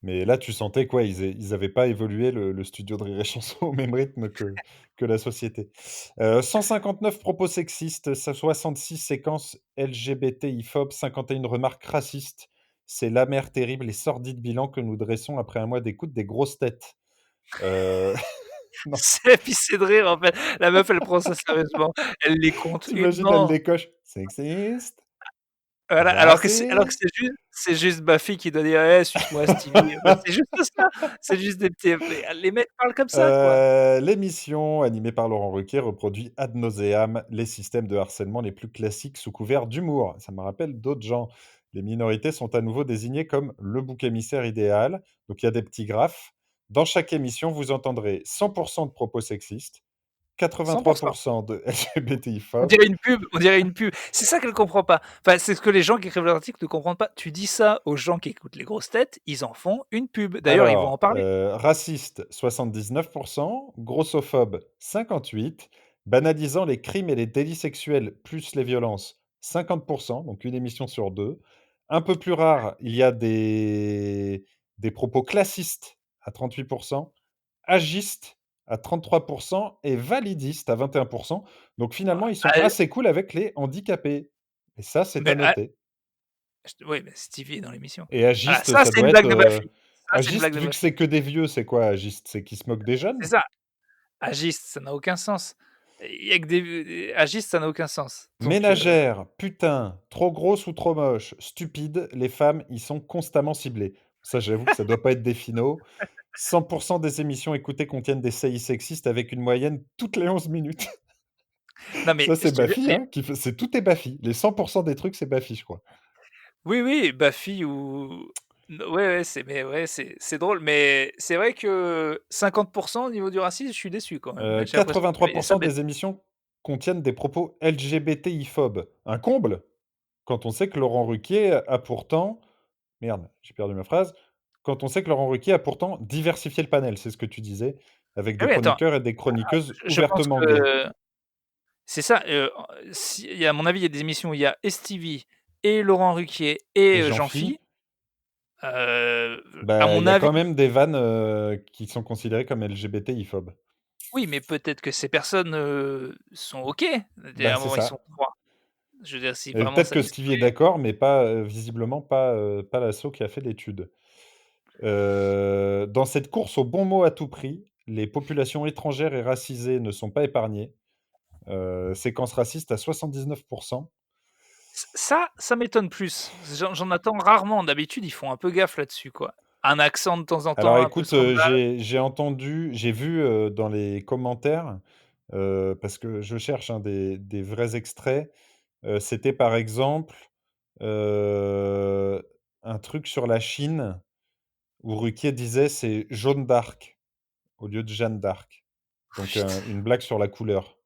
mais là, tu sentais quoi, ils avaient pas évolué le studio de Rire et Chanson au même rythme que la société. 159 propos sexistes, 66 séquences LGBTI-phobes, 51 remarques racistes. C'est l'amer, terrible et sordide bilan que nous dressons après un mois d'écoute des grosses têtes. Heu, non, c'est pissé de rire en fait. La meuf, elle prend ça sérieusement, elle les compte tu 1 elle non, les coche: «Sexiste, voilà, alors que raciste». c'est juste Buffy qui doit dire: «Eh suce-moi Stevie», enfin, c'est juste ça, c'est juste des petits mais les mecs parlent comme ça quoi. L'émission, animée par Laurent Ruquier, reproduit ad nauseam les systèmes de harcèlement les plus classiques sous couvert d'humour. Ça me rappelle d'autres gens. Les minorités sont à nouveau désignées comme le bouc émissaire idéal. Donc il y a des petits graphes. Dans chaque émission, vous entendrez 100 de propos sexistes, 100%. 83 de On LGBTI-phobes. dirait une pub, on dirait une pub. C'est ça qu'elle comprend pas. Enfin, c'est ce que les gens qui écrivent l'article ne comprennent pas. Tu dis ça aux gens qui écoutent les grosses têtes, ils en font une pub. D'ailleurs, ils vont en Alors, parler. raciste 79, grossophobe 58, banalisant les crimes et les délits sexuels plus les violences 50, donc une émission sur 2. Un peu plus rare, il y a des propos classistes à 38, agistes à 33 et validistes à 21. Donc finalement, ils sont Ah, assez cool avec les handicapés et ça, c'est à mais noter. oui, mais Stevie est dans l'émission. Et Voilà, agiste, ça ça c'est doit une être, blague de Baffy. Ça c'est une blague agiste, de vu que Baffy. c'est que des vieux, c'est quoi agiste? C'est qu'ils se moquent des C'est jeunes? ça. Agiste, ça n'a aucun sens. Il y a que des agiste, ça n'a aucun sens. Donc, Ménagère, putain, trop grosse ou trop moche, stupide, les femmes, ils sont constamment ciblés. Ça, j'avoue que ça doit pas être des finaux. 100 des émissions écoutées contiennent des saillies sexistes avec une moyenne toutes les 11 minutes. non mais Ça, je c'est te jure, Baffy, mais hein, qui fait c'est tout est Baffy. Les 100 des trucs, c'est Baffy, je crois. oui, oui, Baffy ou ouais, ouais, c'est drôle, mais c'est vrai que 50 au niveau du racisme, je suis déçu quand même. J'ai l'impression que ça 83 baisse. des émissions contiennent des propos LGBTI-phobes. Un comble, quand on sait que Laurent Ruquier a pourtant merde, j'ai perdu ma phrase. Quand on sait que Laurent Ruquier a pourtant diversifié le panel, c'est ce que tu disais, avec Ah des oui, attends, chroniqueurs et des chroniqueuses je pense ouvertement gays. que c'est ça, si il y a à mon avis, il y a des émissions où il y a et Stevie et Laurent Ruquier et Et Jean-Phi, Jean-Phi, à bah, il mon y a avis quand même des vannes, qui sont considérées comme LGBTI-phobes. oui, mais peut-être que ces personnes, sont OK. À Bah, un c'est moment, ils sont ça. 3. Je veux dire, si Et vraiment peut-être ça que Stevie est distribuait. d'accord, mais pas, visiblement pas, pas l'asso qui a fait l'étude. Dans cette course au bon mot à tout prix, les populations étrangères et racisées ne sont pas épargnées. Séquence raciste à 79. Ça m'étonne plus. J'en attends rarement. D'habitude, ils font un peu gaffe là-dessus, quoi. Un accent de temps en Alors temps, un peu écoute, scandale. j'ai vu, dans les commentaires, parce que je cherche, hein, des vrais extraits, c'était par exemple, heu, un truc sur la Chine où Ruquier disait: «C'est Jaune d'Arc» au lieu de Jeanne d'Arc. Oh Donc putain, une blague sur la couleur.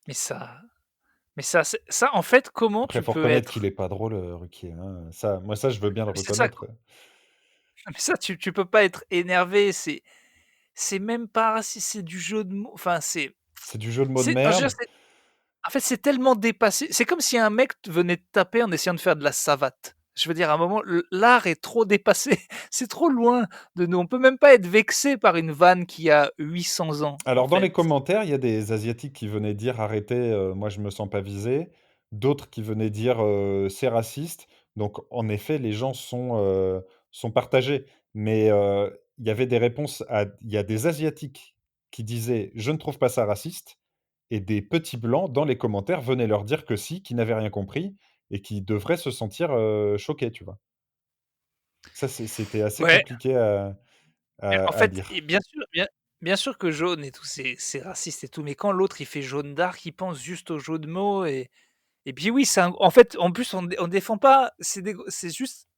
mais ça mais ça c'est ça, en fait, comment Après, tu faut peux reconnaître qu'il être est pas drôle, Ruquier, hein. Ça, moi ça, je veux bien le mais c'est ça, reconnaître. mais ça, tu peux pas être énervé, c'est même pas raciste, c'est du jeu de mots, enfin, C'est du jeu de mots de je veux dire, merde. en fait, c'est tellement dépassé. C'est comme si un mec venait te taper en essayant de faire de la savate. Je veux dire, à un moment, l'art est trop dépassé. C'est trop loin de nous. On peut même pas être vexé par une vanne qui a 800 ans, en Alors dans les fait. commentaires, il y a des asiatiques qui venaient dire: «Arrêtez, moi je me sens pas visé». D'autres qui venaient dire: «C'est raciste». Donc en effet, les gens sont partagés. Mais, il y avait des réponses à il y a des asiatiques qui disaient: «Je ne trouve pas ça raciste» et des petits blancs dans les commentaires venaient leur dire que si, qu'ils n'avaient rien compris et qui devraient se sentir, choqués, tu vois? Ça, c'était assez Ouais, compliqué à en à fait, et lire. bien sûr que jaune et tout, c'est raciste et tout, mais quand l'autre il fait jaune d'arc, il pense juste au jeu de mots et puis oui, en fait, en plus, on défend pas, c'est juste,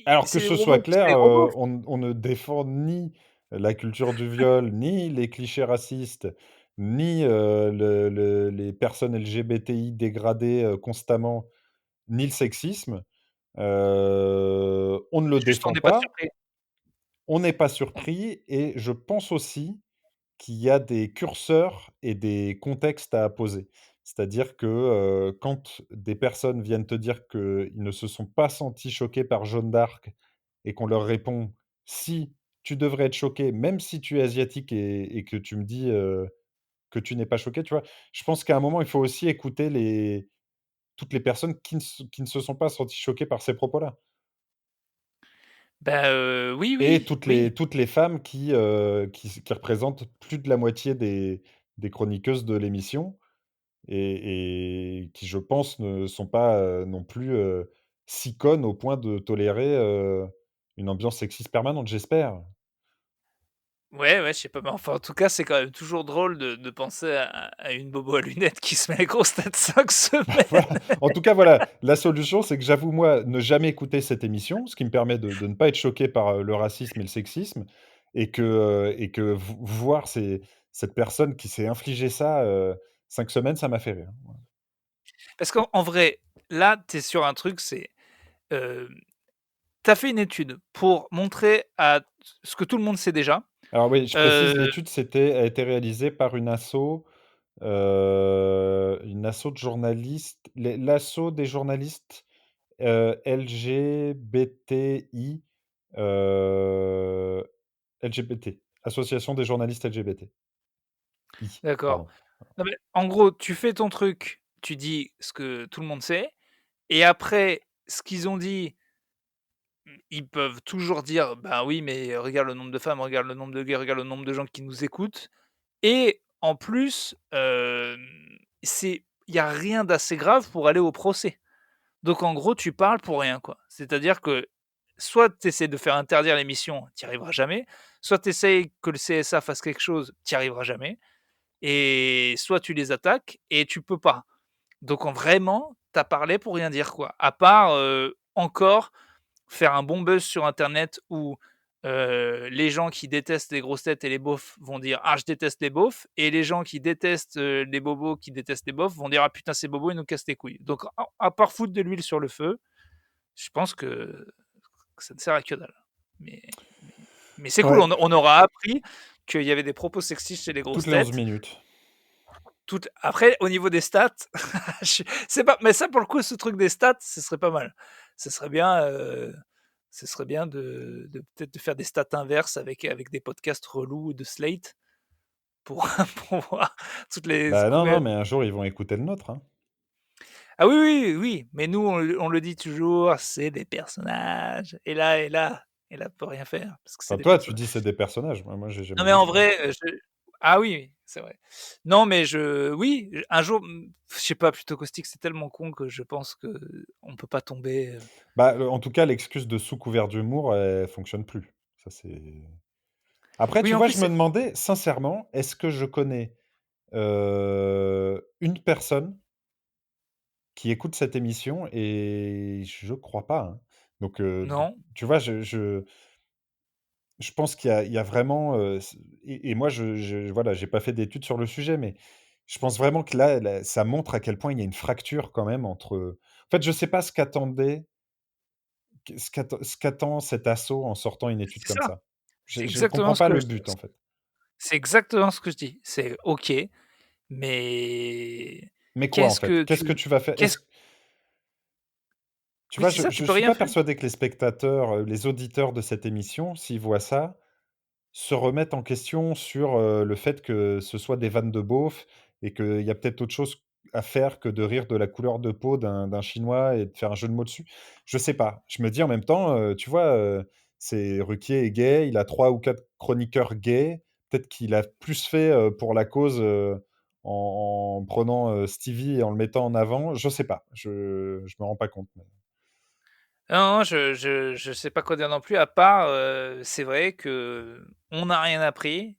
Alors que c'est des ce gros soit mots, c'est clair, des gros mots. on ne défend ni la culture du viol, ni les clichés racistes, ni, les personnes LGBTI dégradées, constamment, ni le sexisme. On ne le Juste, on défend n'est pas pas, surpris. on n'est pas surpris et je pense aussi qu'il y a des curseurs et des contextes à poser. C'est-à-dire que, quand des personnes viennent te dire qu'ils ne se sont pas sentis choqués par Jeanne d'Arc et qu'on leur répond: «Si, tu devrais être choqué, même si tu es asiatique et que tu me dis, que tu n'es pas choqué», tu vois? Je pense qu'à un moment, il faut aussi écouter toutes les personnes qui ne se sont pas senties choquées par ces propos-là Bah, oui, et oui, oui. toutes les femmes qui représentent plus de la moitié des chroniqueuses de l'émission et qui, je pense, ne sont pas, non plus, si connes au point de tolérer, une ambiance sexiste permanente, j'espère. Ouais, ouais, je sais pas, mais enfin, en tout cas, c'est quand même toujours drôle de penser à une bobo à lunettes qui se met les grosses têtes 5 Voilà. semaines. En tout cas, voilà, la solution, c'est que j'avoue, moi, ne jamais écouter cette émission, ce qui me permet de ne pas être choqué par, le racisme et le sexisme et que voir cette personne qui s'est infligé ça, 5 semaines, ça m'a fait rire. Parce qu'en vrai, là, tu es sur un truc, c'est, hem, tu as fait une étude pour montrer à ce que tout le monde sait déjà. Alors oui, je Heu, précise, l'étude a été réalisée par une asso de journalistes, l'asso des journalistes, LGBTI, heu, LGBT, Association des journalistes LGBTI, d'accord. pardon. Non, mais en gros, tu fais ton truc, tu dis ce que tout le monde sait et après, ce qu'ils ont dit, ils peuvent toujours dire: «Bah, oui, mais regarde le nombre de femmes, regarde le nombre de gays, regarde le nombre de gens qui nous écoutent» et en plus, c'est il y a rien d'assez grave pour aller au procès. Donc en gros, tu parles pour rien, quoi. C'est-à-dire que soit tu essaies de faire interdire l'émission, tu y arriveras jamais, soit tu essayes que le CSA fasse quelque chose, tu y arriveras jamais et soit tu les attaques et tu peux pas. Donc en vraiment, tu as parlé pour rien dire, quoi. À part, encore faire un bon buzz sur internet où, les gens qui détestent les grosses têtes et les beaufs vont dire: «Ah, je déteste les beaufs» et les gens qui détestent, les bobos qui détestent les beaufs vont dire: «Ah putain, ces bobos, ils nous cassent les couilles». Donc à part foutre de l'huile sur le feu, je pense que ça ne sert à que dalle. Mais mais mais c'est cool, Ouais, on aura appris qu'il y avait des propos sexistes chez les toutes grosses les 11 têtes. minutes. Après au niveau des stats, je c'est pas mais ça pour le coup, ce truc des stats, ce serait pas mal. Ce serait bien, ce serait bien de peut-être de faire des stats inverses avec des podcasts relous de Slate pour pour voir toutes les Bah, non, combien non, mais un jour, ils vont écouter le nôtre, hein. ah oui, oui, oui, mais nous on le dit toujours, c'est des personnages et là, on peut rien faire parce que c'est Enfin, des toi, tu personnages. dis c'est des personnages. Moi, j'ai Non, jamais mais dit en ça. vrai, je ah oui, oui, c'est vrai. Non, mais oui, un jour, je sais pas, Plutôt Caustique, c'est tellement con que je pense qu'on peut pas tomber, Bah, en tout cas, l'excuse de sous couvert d'humour, elle fonctionne plus. Ça, c'est après, oui, tu en vois, plus, je me c'est demandais sincèrement, est-ce que je connais, une personne qui écoute cette émission? Et je crois pas, hein. Donc, non, tu vois, je pense qu'il y a vraiment, et moi, voilà, j'ai pas fait d'études sur le sujet, mais je pense vraiment que là, ça montre à quel point il y a une fracture quand même entre, en fait, je sais pas ce qu'attend cet assaut en sortant une étude c'est comme ça, ça. c'est Je exactement comprends ce pas que le je but, en fait. c'est exactement ce que je dis. C'est OK, mais Mais quoi, en qu'est-ce fait? que Qu'est-ce que tu tu vas faire? qu'est-ce Tu oui, vois, c'est je ça, tu je peux suis rien pas faire. persuadé que les spectateurs, les auditeurs de cette émission, s'ils voient ça, se remettent en question sur, le fait que ce soit des vannes de beauf et qu'il y a peut-être autre chose à faire que de rire de la couleur de peau d'un Chinois et de faire un jeu de mots dessus. Je sais pas. Je me dis en même temps, tu vois, c'est Ruquier est gay, il a 3 ou 4 chroniqueurs gays. Peut-être qu'il a plus fait, pour la cause, en prenant, Stevie et en le mettant en avant. Je sais pas. Je me rends pas compte, mais Non, non, je sais pas quoi dire non plus à part, c'est vrai qu'on n'a rien appris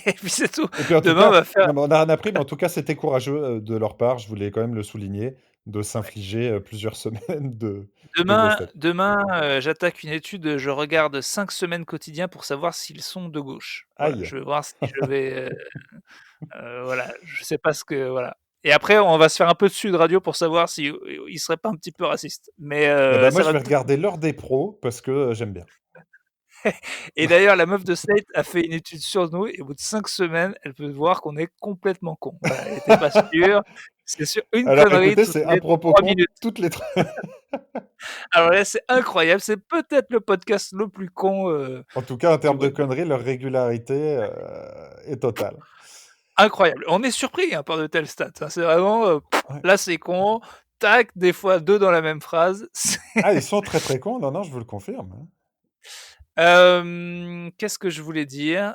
et puis c'est tout. et puis en tout Demain, on cas, va faire non, mais on a rien appris, mais en tout cas, c'était courageux, de leur part, je voulais quand même le souligner, de ouais. s'infliger, plusieurs semaines de grosses Demain têtes. demain, j'attaque une étude, je regarde 5 semaines quotidiens pour savoir s'ils sont de gauche. Voilà, Aïe! je vais voir si je vais, voilà, je sais pas ce que voilà et après on va se faire un peu de Sud Radio pour savoir si, il serait pas un petit peu raciste. Mais, Et bah, moi, ça je va vais peut-être regarder l'heure des pros parce que, j'aime bien. et d'ailleurs la meuf de Slate a fait une étude sur nous et au bout de 5 semaines, elle peut voir qu'on est complètement cons. Voilà, elle était pas sûre, c'est sur une Alors connerie écoutez, toutes c'est un les propos 3 con minutes. toutes les 3. Alors là, c'est incroyable, c'est peut-être le podcast le plus con, En tout cas, en du termes de web. conneries, leur régularité, est totale. Incroyable. On est surpris, hein, par de telles stats, hein. C'est vraiment, Ouais. là c'est con, tac, des fois 2 dans la même phrase. Ah, ils sont très, très cons. Non, non, je vous le confirme, hein. Qu'est-ce que je voulais dire?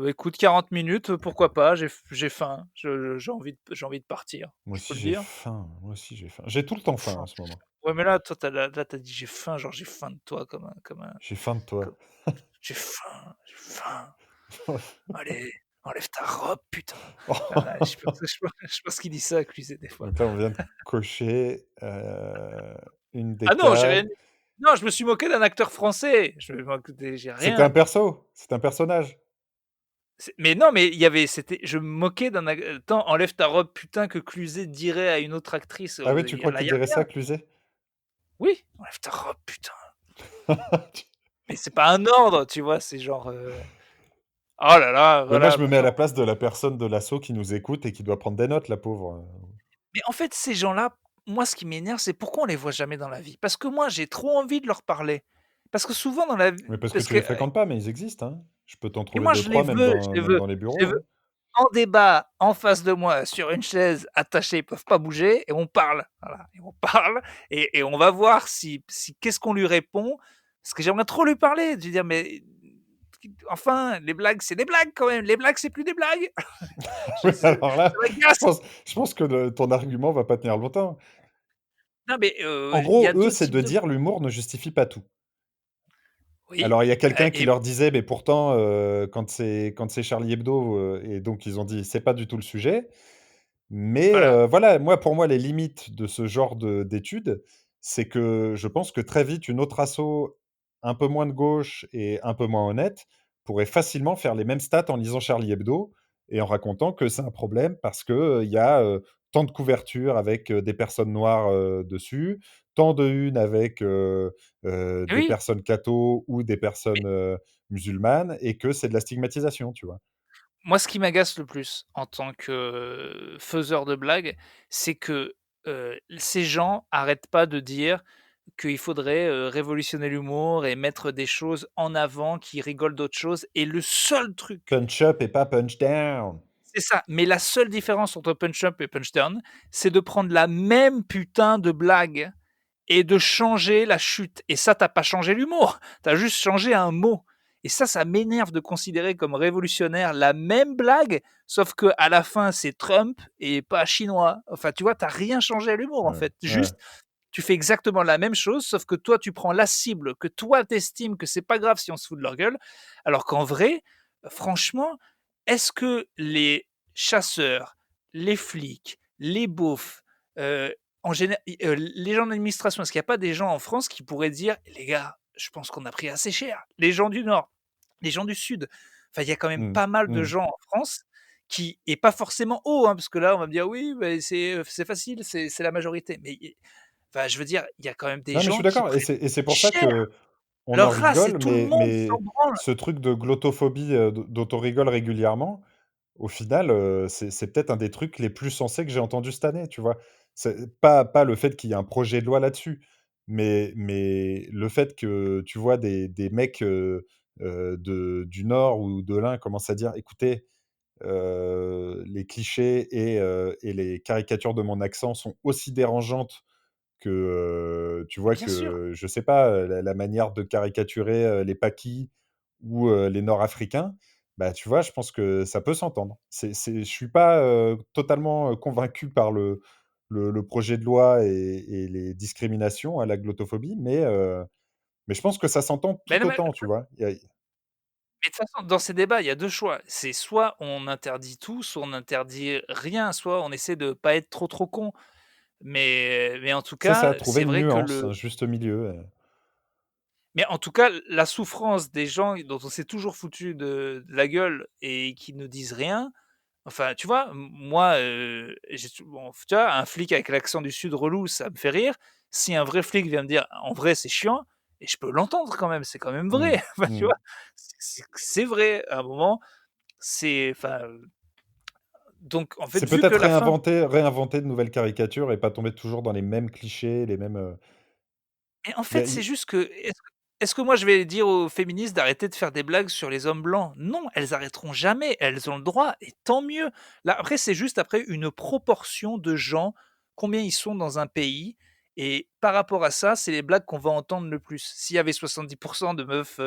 Écoute 40 minutes, pourquoi pas? J'ai faim, j'ai envie de partir. Moi Je peux aussi, le j'ai dire? faim, moi aussi, j'ai faim. J'ai tout le temps faim Faim. en ce moment. Ouais, mais là, toi, tu dit: «J'ai faim», genre j'ai faim de toi comme un J'ai faim de toi. comme j'ai faim. Allez, enlève ta robe, putain. Voilà, je pense qu'il dit ça à Cluzet des fois. Donc là, on vient de cocher, une Ah des non, j'ai rien cases. dit. Non, je me suis moqué d'un acteur français. Je me moque j'ai C'était un rien. perso, c'est un personnage. Mais non, mais il y avait c'était je me moquais d'un ac attends, enlève ta robe putain que Cluzet dirait à une autre actrice, Ah oui, il tu y crois a là, qu'il il y a dirait rien. ça, Cluzet? Oui, enlève ta robe putain. Mais c'est pas un ordre, tu vois? C'est genre, oh là là, Mais moi, je voilà, me mets à maintenant la place de la personne de l'asso qui nous écoute et qui doit prendre des notes, la pauvre. mais en fait, ces gens-là, moi, ce qui m'énerve, c'est pourquoi on les voit jamais dans la vie? Parce que moi, j'ai trop envie de leur parler. Parce que souvent dans la v Mais parce que parce tu que, les fréquentes pas, mais ils existent, hein. Je peux t'en mais trouver moi deux je les trois même veux, je dans les même veux, dans les je bureaux, les veux hein. en débat, en face de moi, sur une chaise, attachés, ils peuvent pas bouger et on parle. Voilà, et on parle et on va voir si qu'est-ce qu'on lui répond. Parce que j'aimerais trop lui parler, de lui dire: «Mais enfin, les blagues, c'est des blagues quand même, les blagues, c'est plus des blagues!» Je Oui, ça alors là, je m'agace. pense je pense que le ton argument va pas tenir longtemps. Non mais, En il y gros, a eux, 2 c'est types de de dire: «L'humour ne justifie pas tout». oui, Alors il y a quelqu'un qui et leur disait: «Mais pourtant, quand c'est Charlie Hebdo», et donc ils ont dit: «C'est pas du tout le sujet». Mais voilà. voilà, moi, pour moi, les limites de ce genre d'études, c'est que je pense que très vite, une autre asso un peu moins de gauche et un peu moins honnête pourrait facilement faire les mêmes stats en lisant Charlie Hebdo et en racontant que c'est un problème parce que, il y a, tant de couvertures avec, des personnes noires, dessus, tant de unes avec, des Oui, personnes cathos ou des personnes, musulmanes et que c'est de la stigmatisation, tu vois? moi, ce qui m'agace le plus en tant que faiseur de blagues, c'est que, ces gens arrêtent pas de dire qu'il faudrait, révolutionner l'humour et mettre des choses en avant qui rigolent d'autres choses et le seul truc Punch up et pas punch down. c'est ça, mais la seule différence entre punch up et punch down, c'est de prendre la même putain de blague et de changer la chute et ça, tu as pas changé l'humour, tu as juste changé un mot et ça m'énerve de considérer comme révolutionnaire la même blague, sauf qu'à la fin, c'est Trump et pas chinois. Enfin, tu vois, tu as rien changé à l'humour, en Ouais, fait. ouais. Juste, tu fais exactement la même chose, sauf que toi, tu prends la cible que toi, tu estimes que c'est pas grave si on se fout de leur gueule, alors qu'en vrai, franchement, est-ce que les chasseurs, les flics, les beaufs, heu, les gens de l'administration, est-ce qu'il y a pas des gens en France qui pourraient dire: «Les gars, je pense qu'on a pris assez cher». Les gens du Nord, les gens du Sud, enfin, il y a quand même Mmh. pas mal de Mmh. gens en France qui et pas forcément haut, hein, parce que là, on va me dire: «Oui, beh, c'est facile, c'est la majorité». Mais enfin, je veux dire, il y a quand même des Non, mais je gens suis qui d'accord et prennent c'est pour ça cher qu'on en leur race et rigole, tout le monde s'en mais branle. ce truc de glottophobie, dont on rigole régulièrement, au final, c'est peut-être un des trucs les plus sensés que j'ai entendu cette année, tu vois? C'est pas le fait qu'il y ait un projet de loi là-dessus, mais le fait que, tu vois, des mecs, du Nord ou de l'Ain commencent à dire: «Écoutez, les clichés et les caricatures de mon accent sont aussi dérangeantes que, tu vois, Bien sûr, que je sais pas, la manière de caricaturer, les Pakis ou, les Nord-Africains, bah, tu vois, je pense que ça peut s'entendre. Je suis pas, totalement, convaincu par le projet de loi et les discriminations à la glottophobie, mais je pense que ça s'entend mais tout non, mais autant, tu vois? Il y a de toute façon, dans ces débats, il y a 2 choix. C'est soit on interdit tout, soit on interdit rien, soit on essaie de pas être trop, trop con. Mais en tout c'est ça, cas, trouver c'est une vrai que nuance, le un juste milieu, mais en tout cas, la souffrance des gens dont on s'est toujours foutu de la gueule et qui ne disent rien, enfin, tu vois? Moi, j'ai tou bon, tu vois, un flic avec l'accent du sud relou, ça me fait rire. Si un vrai flic vient me dire: «En vrai, c'est chiant» et je peux l'entendre quand même, c'est quand même Mmh. vrai. Enfin, tu Mmh. vois? C'est vrai, à un moment, c'est enfin, donc en fait, C'est vu que peut-être la fin réinventer de nouvelles caricatures et pas tomber toujours dans les mêmes clichés, les mêmes, mais en il y a fait, c'est i juste que est-ce que moi je vais dire aux féministes d'arrêter de faire des blagues sur les hommes blancs? Non, elles arrêteront jamais, elles ont le droit et tant mieux. Là, après, c'est juste après une proportion de gens, combien ils sont dans un pays et par rapport à ça, c'est les blagues qu'on va entendre le plus. S'il y avait 70 de meufs,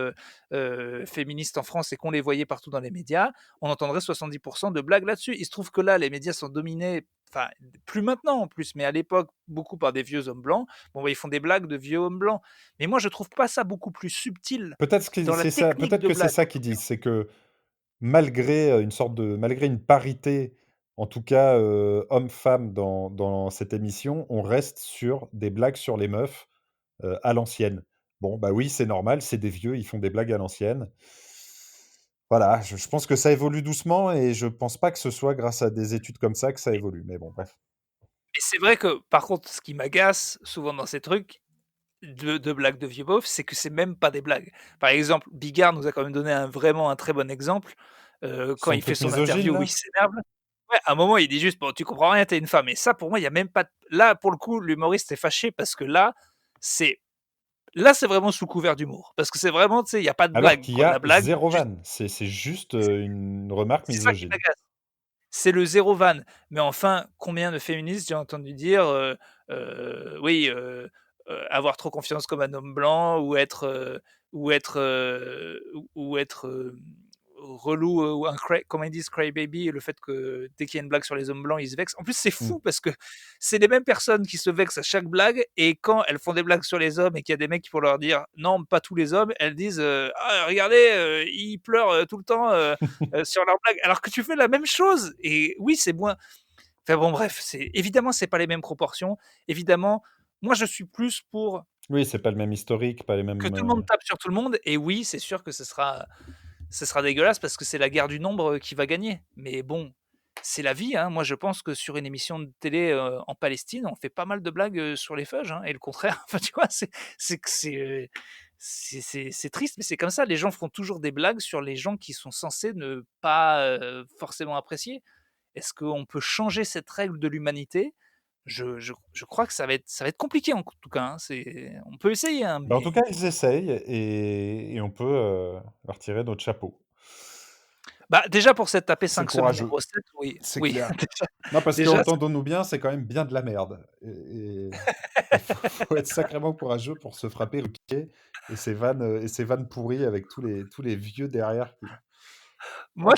féministes en France et qu'on les voyait partout dans les médias, on entendrait 70 de blagues là-dessus. Il se trouve que là, les médias sont dominés, enfin, plus maintenant en plus, mais à l'époque, beaucoup par des vieux hommes blancs. Bon, bah, ils font des blagues de vieux hommes blancs. Mais moi, je trouve pas ça beaucoup plus subtil peut-être que dans la c'est ça, technique peut-être de que c'est blague, ça en qu'ils tout cas. disent, c'est que malgré une parité, en tout cas, homme-femme dans cette émission, on reste sur des blagues sur les meufs, à l'ancienne. Bon, bah oui, c'est normal, c'est des vieux, ils font des blagues à l'ancienne. Voilà, je pense que ça évolue doucement et je pense pas que ce soit grâce à des études comme ça que ça évolue. Mais bon, bref. Et c'est vrai que, par contre, ce qui m'agace souvent dans ces trucs de blagues de vieux beaufs, c'est que c'est même pas des blagues. Par exemple, Bigard nous a quand même donné vraiment un très bon exemple, quand Son il fait truc son misogyne, interview où il là? s'énerve. Ouais, à un moment, il dit juste: «Bon, tu comprends rien, tu es une femme» et ça, pour moi, il y a même pas là, pour le coup, l'humoriste est fâché parce que c'est c'est vraiment sous couvert d'humour. Parce que c'est vraiment, tu sais, il y a pas de Alors blague, qu'il y quoi. La a blague, 0 juste vanne. C'est juste, une remarque c'est ça qui misogyne. m'agace. C'est le zéro vanne. Mais enfin, combien de féministes j'ai entendu dire, oui, avoir trop confiance comme un homme blanc ou être, ou être, relou, ou un comment ils disent? Cry baby, le fait que dès qu'il y a une blague sur les hommes blancs, ils se vexent. En plus, c'est Mmh. fou parce que c'est les mêmes personnes qui se vexent à chaque blague et quand elles font des blagues sur les hommes et qu'il y a des mecs qui vont leur dire: «Non, pas tous les hommes», elles disent, «Ah regardez, ils pleurent, tout le temps, sur leurs blagues», alors que tu fais la même chose et oui, c'est moins enfin bon bref, c'est évidemment, c'est pas les mêmes proportions. Évidemment, moi je suis plus pour Oui, c'est pas le même historique, pas les que mêmes, tout le monde tape sur tout le monde et oui, c'est sûr que ce sera dégueulasse parce que c'est la guerre du nombre, qui va gagner. Mais bon, c'est la vie, hein. Moi, je pense que sur une émission de télé, en Palestine, on fait pas mal de blagues, sur les feuges, hein, et le contraire. Enfin, tu vois? C'est que c'est triste, mais c'est comme ça. Les gens font toujours des blagues sur les gens qui sont censés ne pas, forcément apprécier. Est-ce qu'on peut changer cette règle de l'humanité? Je crois que ça va être compliqué en tout cas, hein. On peut essayer, hein, bah, en tout cas, mais ils essayent et on peut, leur tirer notre chapeau. bah, déjà pour s'être tapé C'est 5 semaines de courageux, grosses têtes, oui, c'est oui, clair. Non, parce déjà qu'entendons-nous bien, c'est quand même bien de la merde et faut être sacrément courageux pour se frapper le pied et ses vannes pourries avec tous les vieux derrière qui oh! moi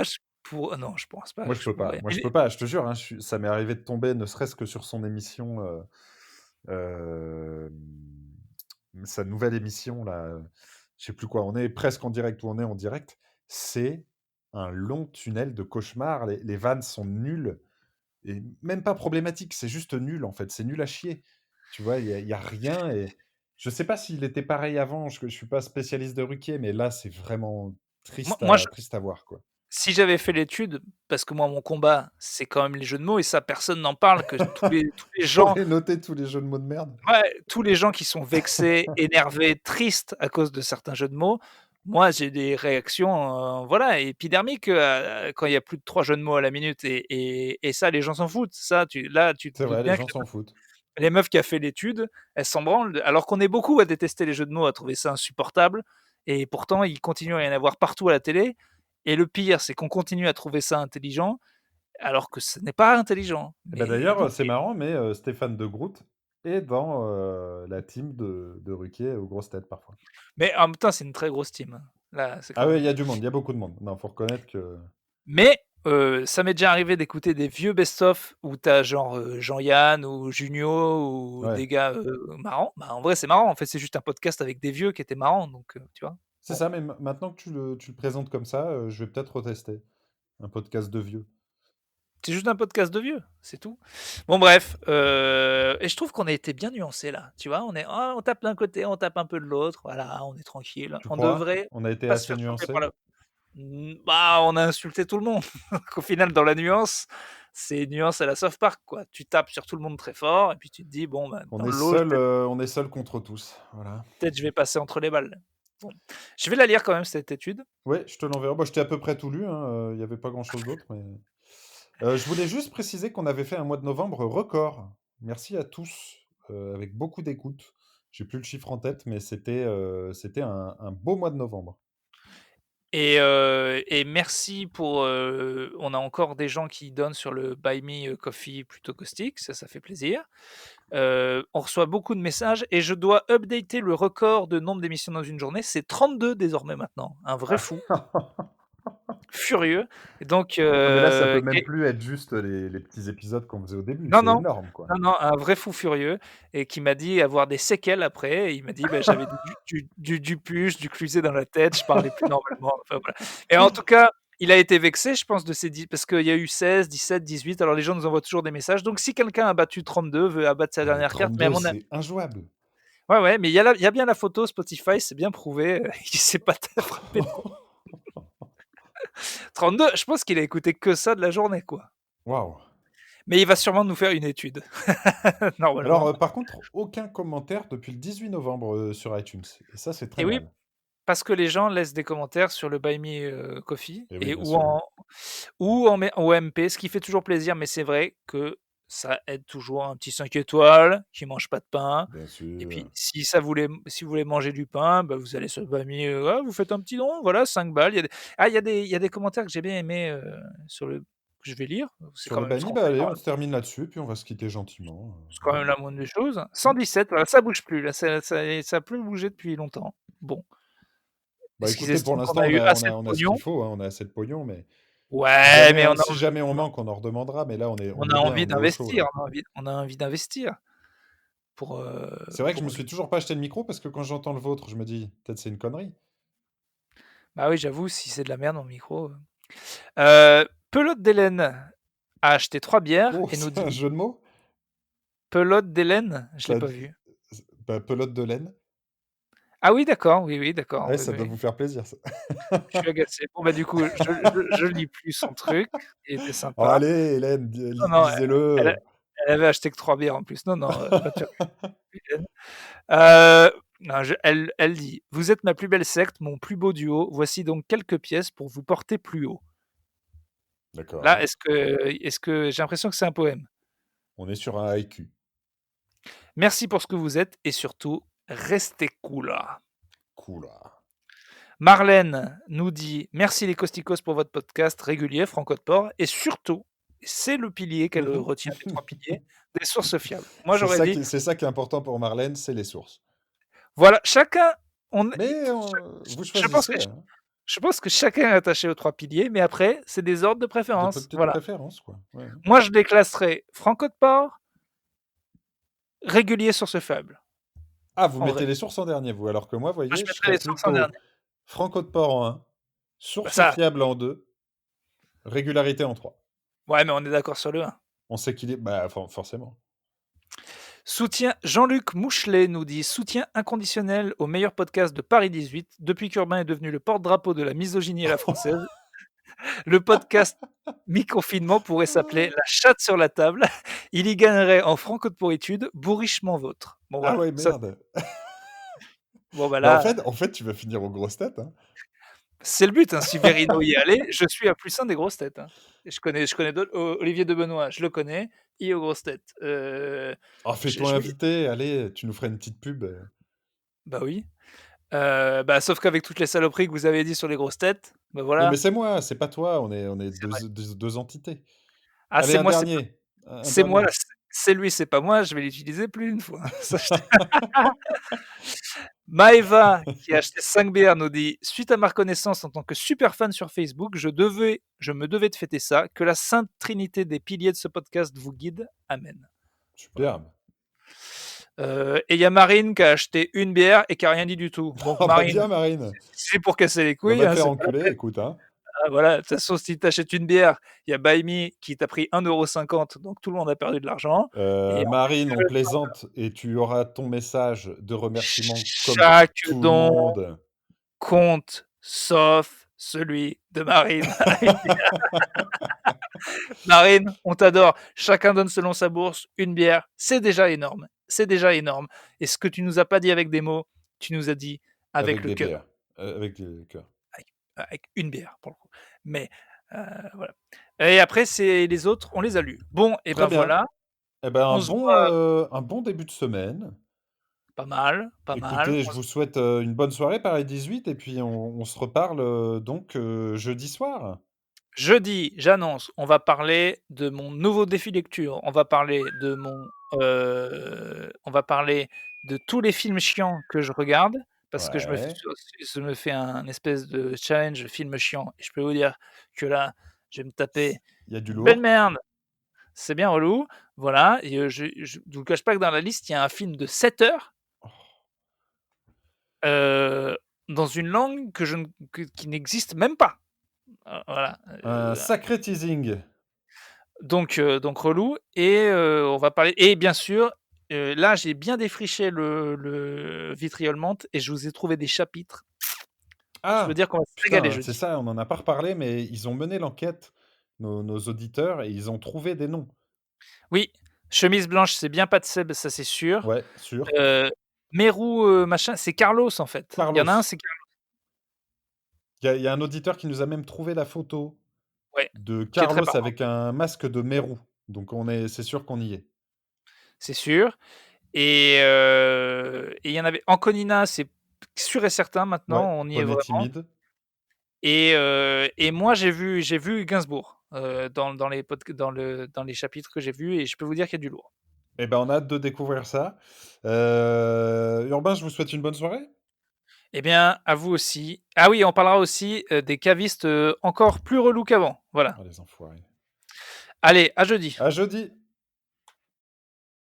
je pour non, je pense pas Moi, que je je peux pas. pourrais. Moi, Mais je peux pas, je te jure, hein, ça m'est arrivé de tomber ne serait-ce que sur son émission, hem, sa nouvelle émission là, je sais plus quoi, on est presque en direct ou on est en direct. C'est un long tunnel de cauchemar. Les vannes sont nulles et même pas problématiques, c'est juste nul, en fait, c'est nul à chier. Tu vois? Il y a rien et je sais pas s'il était pareil avant, je suis pas spécialiste de Ruquier, mais là, c'est vraiment moi triste moi je à triste à voir, quoi. si j'avais fait l'étude, parce que moi mon combat, c'est quand même les jeux de mots et ça personne n'en parle, que tous les gens J'aurais noté tous les jeux de mots de merde. ouais, tous les gens qui sont vexés, énervés, tristes à cause de certains jeux de mots, moi j'ai des réactions, voilà, épidermiques, quand il y a plus de 3 jeux de mots à la minute et ça les gens s'en foutent. Ça tu te C'est doutes vrai, les bien que gens s'en foutent. les meufs qui a fait l'étude, elles s'en branlent, alors qu'on est beaucoup à détester les jeux de mots, à trouver ça insupportable et pourtant il continue à y en avoir partout à la télé et le pire, c'est qu'on continue à trouver ça intelligent, alors que ce n'est pas intelligent. Et bah, Mais d'ailleurs, bon c'est marrant, mais Stéphane de Groot est dans, la team de Ruquier aux grosses têtes, parfois. mais en même temps, c'est une très grosse team, hein. Là, c'est Ah quand ouais, il y a même du monde, il y a beaucoup de monde. Non, faut reconnaître que mais ça m'est déjà arrivé d'écouter des vieux best-of où tu as genre, Jean-Yann ou Junio ou ouais, des gars, marrants. Bah, en vrai, c'est marrant. En fait, c'est juste un podcast avec des vieux qui étaient marrants donc tu vois? c'est Bon, ça, mais maintenant que tu le présentes comme ça, je vais peut-être retester. Un podcast de vieux. c'est juste un podcast de vieux, c'est tout. Bon bref, et je trouve qu'on a été bien nuancés là, tu vois? On tape d'un côté, on tape un peu de l'autre, voilà, on est tranquille. Tu On crois? devrait On a été pas se assez faire choper par nuancés? la bah, on a insulté tout le monde. Donc au final, dans la nuance, c'est nuance à la South Park, quoi. Tu tapes sur tout le monde très fort et puis tu te dis: «Bon, bah, dans le lot, On est seul contre tous, voilà. peut-être je vais passer entre les balles». Bon, je vais la lire quand même cette étude. Ouais, je te l'enverrai. Bah, je t'ai à peu près tout lu, hein, il y avait pas grand-chose d'autre, mais je voulais juste préciser qu'on avait fait un mois de novembre record. Merci à tous, avec beaucoup d'écoute. J'ai plus le chiffre en tête, mais c'était un beau mois de novembre. Et merci pour, on a encore des gens qui donnent sur le Buy Me Coffee plutôt caustique, ça fait plaisir. On reçoit beaucoup de messages et je dois updater le record de nombre d'émissions dans une journée, c'est 32 désormais maintenant, un vrai fou, furieux et donc Non, mais là, ça peut même plus être juste les petits épisodes qu'on faisait au début, non, c'est non, énorme, quoi. non, non, un vrai fou furieux et qui m'a dit avoir des séquelles après. Et il m'a dit: «Bah, j'avais du puce, du cluset dans la tête, je parlais plus normalement», enfin voilà. Et en tout cas, il a été vexé, je pense, de ces 10 parce qu'il y a eu 16, 17, 18. Alors les gens nous envoient toujours des messages. Donc si quelqu'un a battu 32, veut abattre sa Non, mais dernière carte, mais à 32, mon a c'est injouable. Ouais, mais il y a bien la photo Spotify, c'est bien prouvé, il s'est pas frappé le con. 32, je pense qu'il a écouté que ça de la journée, quoi. Waouh! Mais il va sûrement nous faire une étude, Alors, normalement. par contre, aucun commentaire depuis le 18 novembre, sur iTunes et ça, c'est très Et oui, mal. parce que les gens laissent des commentaires sur le Buy Me, Coffee Et oui, et bien sûr, ou en MP, ce qui fait toujours plaisir, mais c'est vrai que ça aide toujours un petit 5 étoiles, qui mange pas de pain bien et puis sûr. si vous voulez manger du pain, bah, vous allez sur le Buy Me, ah, vous faites un petit don, voilà 5 balles. Il y a des commentaires que j'ai bien aimés, sur le que je vais lire, c'est Sur quand le même ce banni, qu'on bah, fait allez, dans on se termine là-dessus et puis on va se quitter gentiment, c'est quand voilà. même la moindre des choses. Mmh. 117, voilà, ça bouge plus là, ça a plus bougé depuis longtemps. Bon, Bah, est-ce qu'ils écoutez, pour estiment qu'on l'instant, a on eu a on assez a de on a ce qu'il pognon? faut, hein, on a assez de pognon, mais Ouais, mais si jamais on on a manque, on en redemandera, mais là, on on est a bien, envie on est au chaud, là. d'investir, on a envie d'investir pour, C'est vrai que je me pour suis lui. toujours pas acheté de micro parce que quand j'entends le vôtre, je me dis: «Peut-être c'est une connerie». Bah oui, j'avoue, si c'est de la merde mon micro. Pelote d'Hélène a acheté 3 bières Oh, et nous c'est un dit jeu de mots? Pelote d'Hélène? Je Tu l'ai as pas dit vu. bah, pelote de laine? Ah oui, d'accord, oui, oui, d'accord, Ouais, oui, ça doit oui. vous faire plaisir, ça. Je suis agacé. Bon, bah, du coup, je lis plus son truc, il était Oh sympa. allez, Hélène, Non, non, elle a lisez-le. elle avait acheté que 3 bières en plus. Non, non, va te faire Hélène. Heu, non, elle dit: «Vous êtes ma plus belle secte, mon plus beau duo. Voici donc quelques pièces pour vous porter plus haut». Là, D'accord, est-ce que j'ai l'impression que c'est un poème. on est sur un haïku. «Merci pour ce que vous êtes et surtout, restez cool». Cool. Marlène nous dit: «Merci les Costicos pour votre podcast régulier, Franco de Port et surtout», c'est le pilier qu'elle, Mmh. retient des 3 piliers, des sources fiables. Moi, j'aurais dit C'est ça qui est important pour Marlène, c'est les sources. voilà, chacun on Mais je vous je pense que choisissez, hein, je pense que chacun est attaché aux 3 piliers, mais après, c'est des ordres de de préférence. petites Voilà. préférences, quoi. Ouais. Moi, je les classerais Franco de Port, régulier, source faible, Ah, vous en mettez vrai. les sources en dernier, vous, alors que moi, Moi, je voyez, je mettrais serais les sources en plutôt dernier. Franco de Port en un, Bah, source ça fiable en 2, régularité en 3. ouais, mais on est d'accord sur le 1. On s'équilibre, bah, forcément. Soutien Jean-Luc Mouchelet nous dit: «Soutien inconditionnel au meilleur podcast de Paris 18. Depuis qu'Urbain est devenu le porte-drapeau de la misogynie à la française, le podcast mi-confinement pourrait s'appeler La chatte sur la table. Il y gagnerait en franco de pourritude, bourrichement vôtre». Bon Ah voilà, ouais, ça merde. bon bah Bah, là, en fait, tu vas finir aux grosses têtes, hein. c'est le but, hein. Si Verino y est allé, je suis à +1 des grosses têtes, hein. Et je connais d'autres Olivier de Benoît, je le connais, il est aux grosses têtes. Oh, fais-toi Je vais inviter, allez, tu nous feras une petite pub. bah oui, bah, sauf qu'avec toutes les saloperies que vous avez dit sur les grosses têtes, bah Oui, mais voilà, c'est moi, c'est pas toi, on est c'est vrai. 2 entités. Ah, Allez, c'est un moi, dernier, un c'est moi, dernier. c'est lui, c'est pas moi, je vais l'utiliser plus d'une fois. Ça, je Maëva, qui a acheté 5 bières, nous dit: «Suite à ma reconnaissance en tant que super fan sur Facebook, je me devais de fêter ça. Que la sainte trinité des piliers de ce podcast vous guide. Amen». Voilà. Superbe. Et il y a Marine qui a acheté une bière et qui a rien dit du tout. Donc Oh bah, Marine, bien Marine. si c'est pour casser les Bah, couilles, va te hein, faire c'est pas la enculer, peine. écoute, hein. Ah voilà, de toute façon, si tu achètes une bière, il y a Buy Me qui t'a pris 1,50 €, donc tout le monde a perdu de l'argent et en Marine, on plus, plaisante et tu auras ton message de remerciement comme chaque tout le don monde. compte, sauf celui de Marine. Marine, on t'adore. Chacun donne selon sa bourse une bière, c'est déjà énorme. C'est déjà énorme. Et ce que tu nous as pas dit avec des mots, tu nous as dit avec Avec le des cœur, bières, avec des cœurs. avec une bière pour le coup. Mais voilà. Et après, c'est les autres, on les a lus. Bon, et Très ben bien. voilà, Eh ben, on se voit un bon début de semaine. pas mal, pas mal. Écoutez, je vous souhaite, une bonne soirée Paris 18 et puis on se reparle, donc, jeudi soir. Jeudi, j'annonce, on va parler de mon nouveau défi lecture. On va parler de tous les films chiants que je regarde parce que Ouais, je me fais un espèce de challenge film chiant et je peux vous dire que là, je vais me taper il y a du une belle lourd. merde. C'est bien relou, voilà et je vous cache pas que dans la liste, il y a un film de 7 heures, heu, dans une langue que je ne que qui n'existe même pas. Voilà, Un sacré teasing. donc relou et on va parler et bien sûr, Là, j'ai bien défriché le Vitriol Menthe et je vous ai trouvé des chapitres. Je peux Ah! dire qu'on va se régaler Putain, c'est jeudi. ça, on en a pas reparlé, mais ils ont mené l'enquête, nos auditeurs, et ils ont trouvé des noms. Oui, chemise blanche, c'est bien pas de Seb, ça c'est sûr. Ouais, sûr. Heu, Mérou, machin, c'est Carlos en fait. Il y en a un, Carlos. c'est Carlos. Il y a un auditeur qui nous a même trouvé la photo Ouais, de qui est très Carlos parlant, avec un masque de Mérou. Donc c'est sûr qu'on y est. c'est sûr. Et il y en avait Anconina, c'est sûr et certain Ouais, maintenant, on y est on est vraiment. timide. Et moi j'ai vu Gainsbourg, dans les chapitres que j'ai vus et je peux vous dire qu'il y a du lourd. Eh ben, on a hâte de découvrir ça. Urbain, je vous souhaite une bonne soirée. Eh bien, à vous aussi. Ah oui, on parlera aussi, des cavistes, encore plus relous qu'avant. Voilà. Ah, les enfoirés. Allez, à jeudi. À jeudi!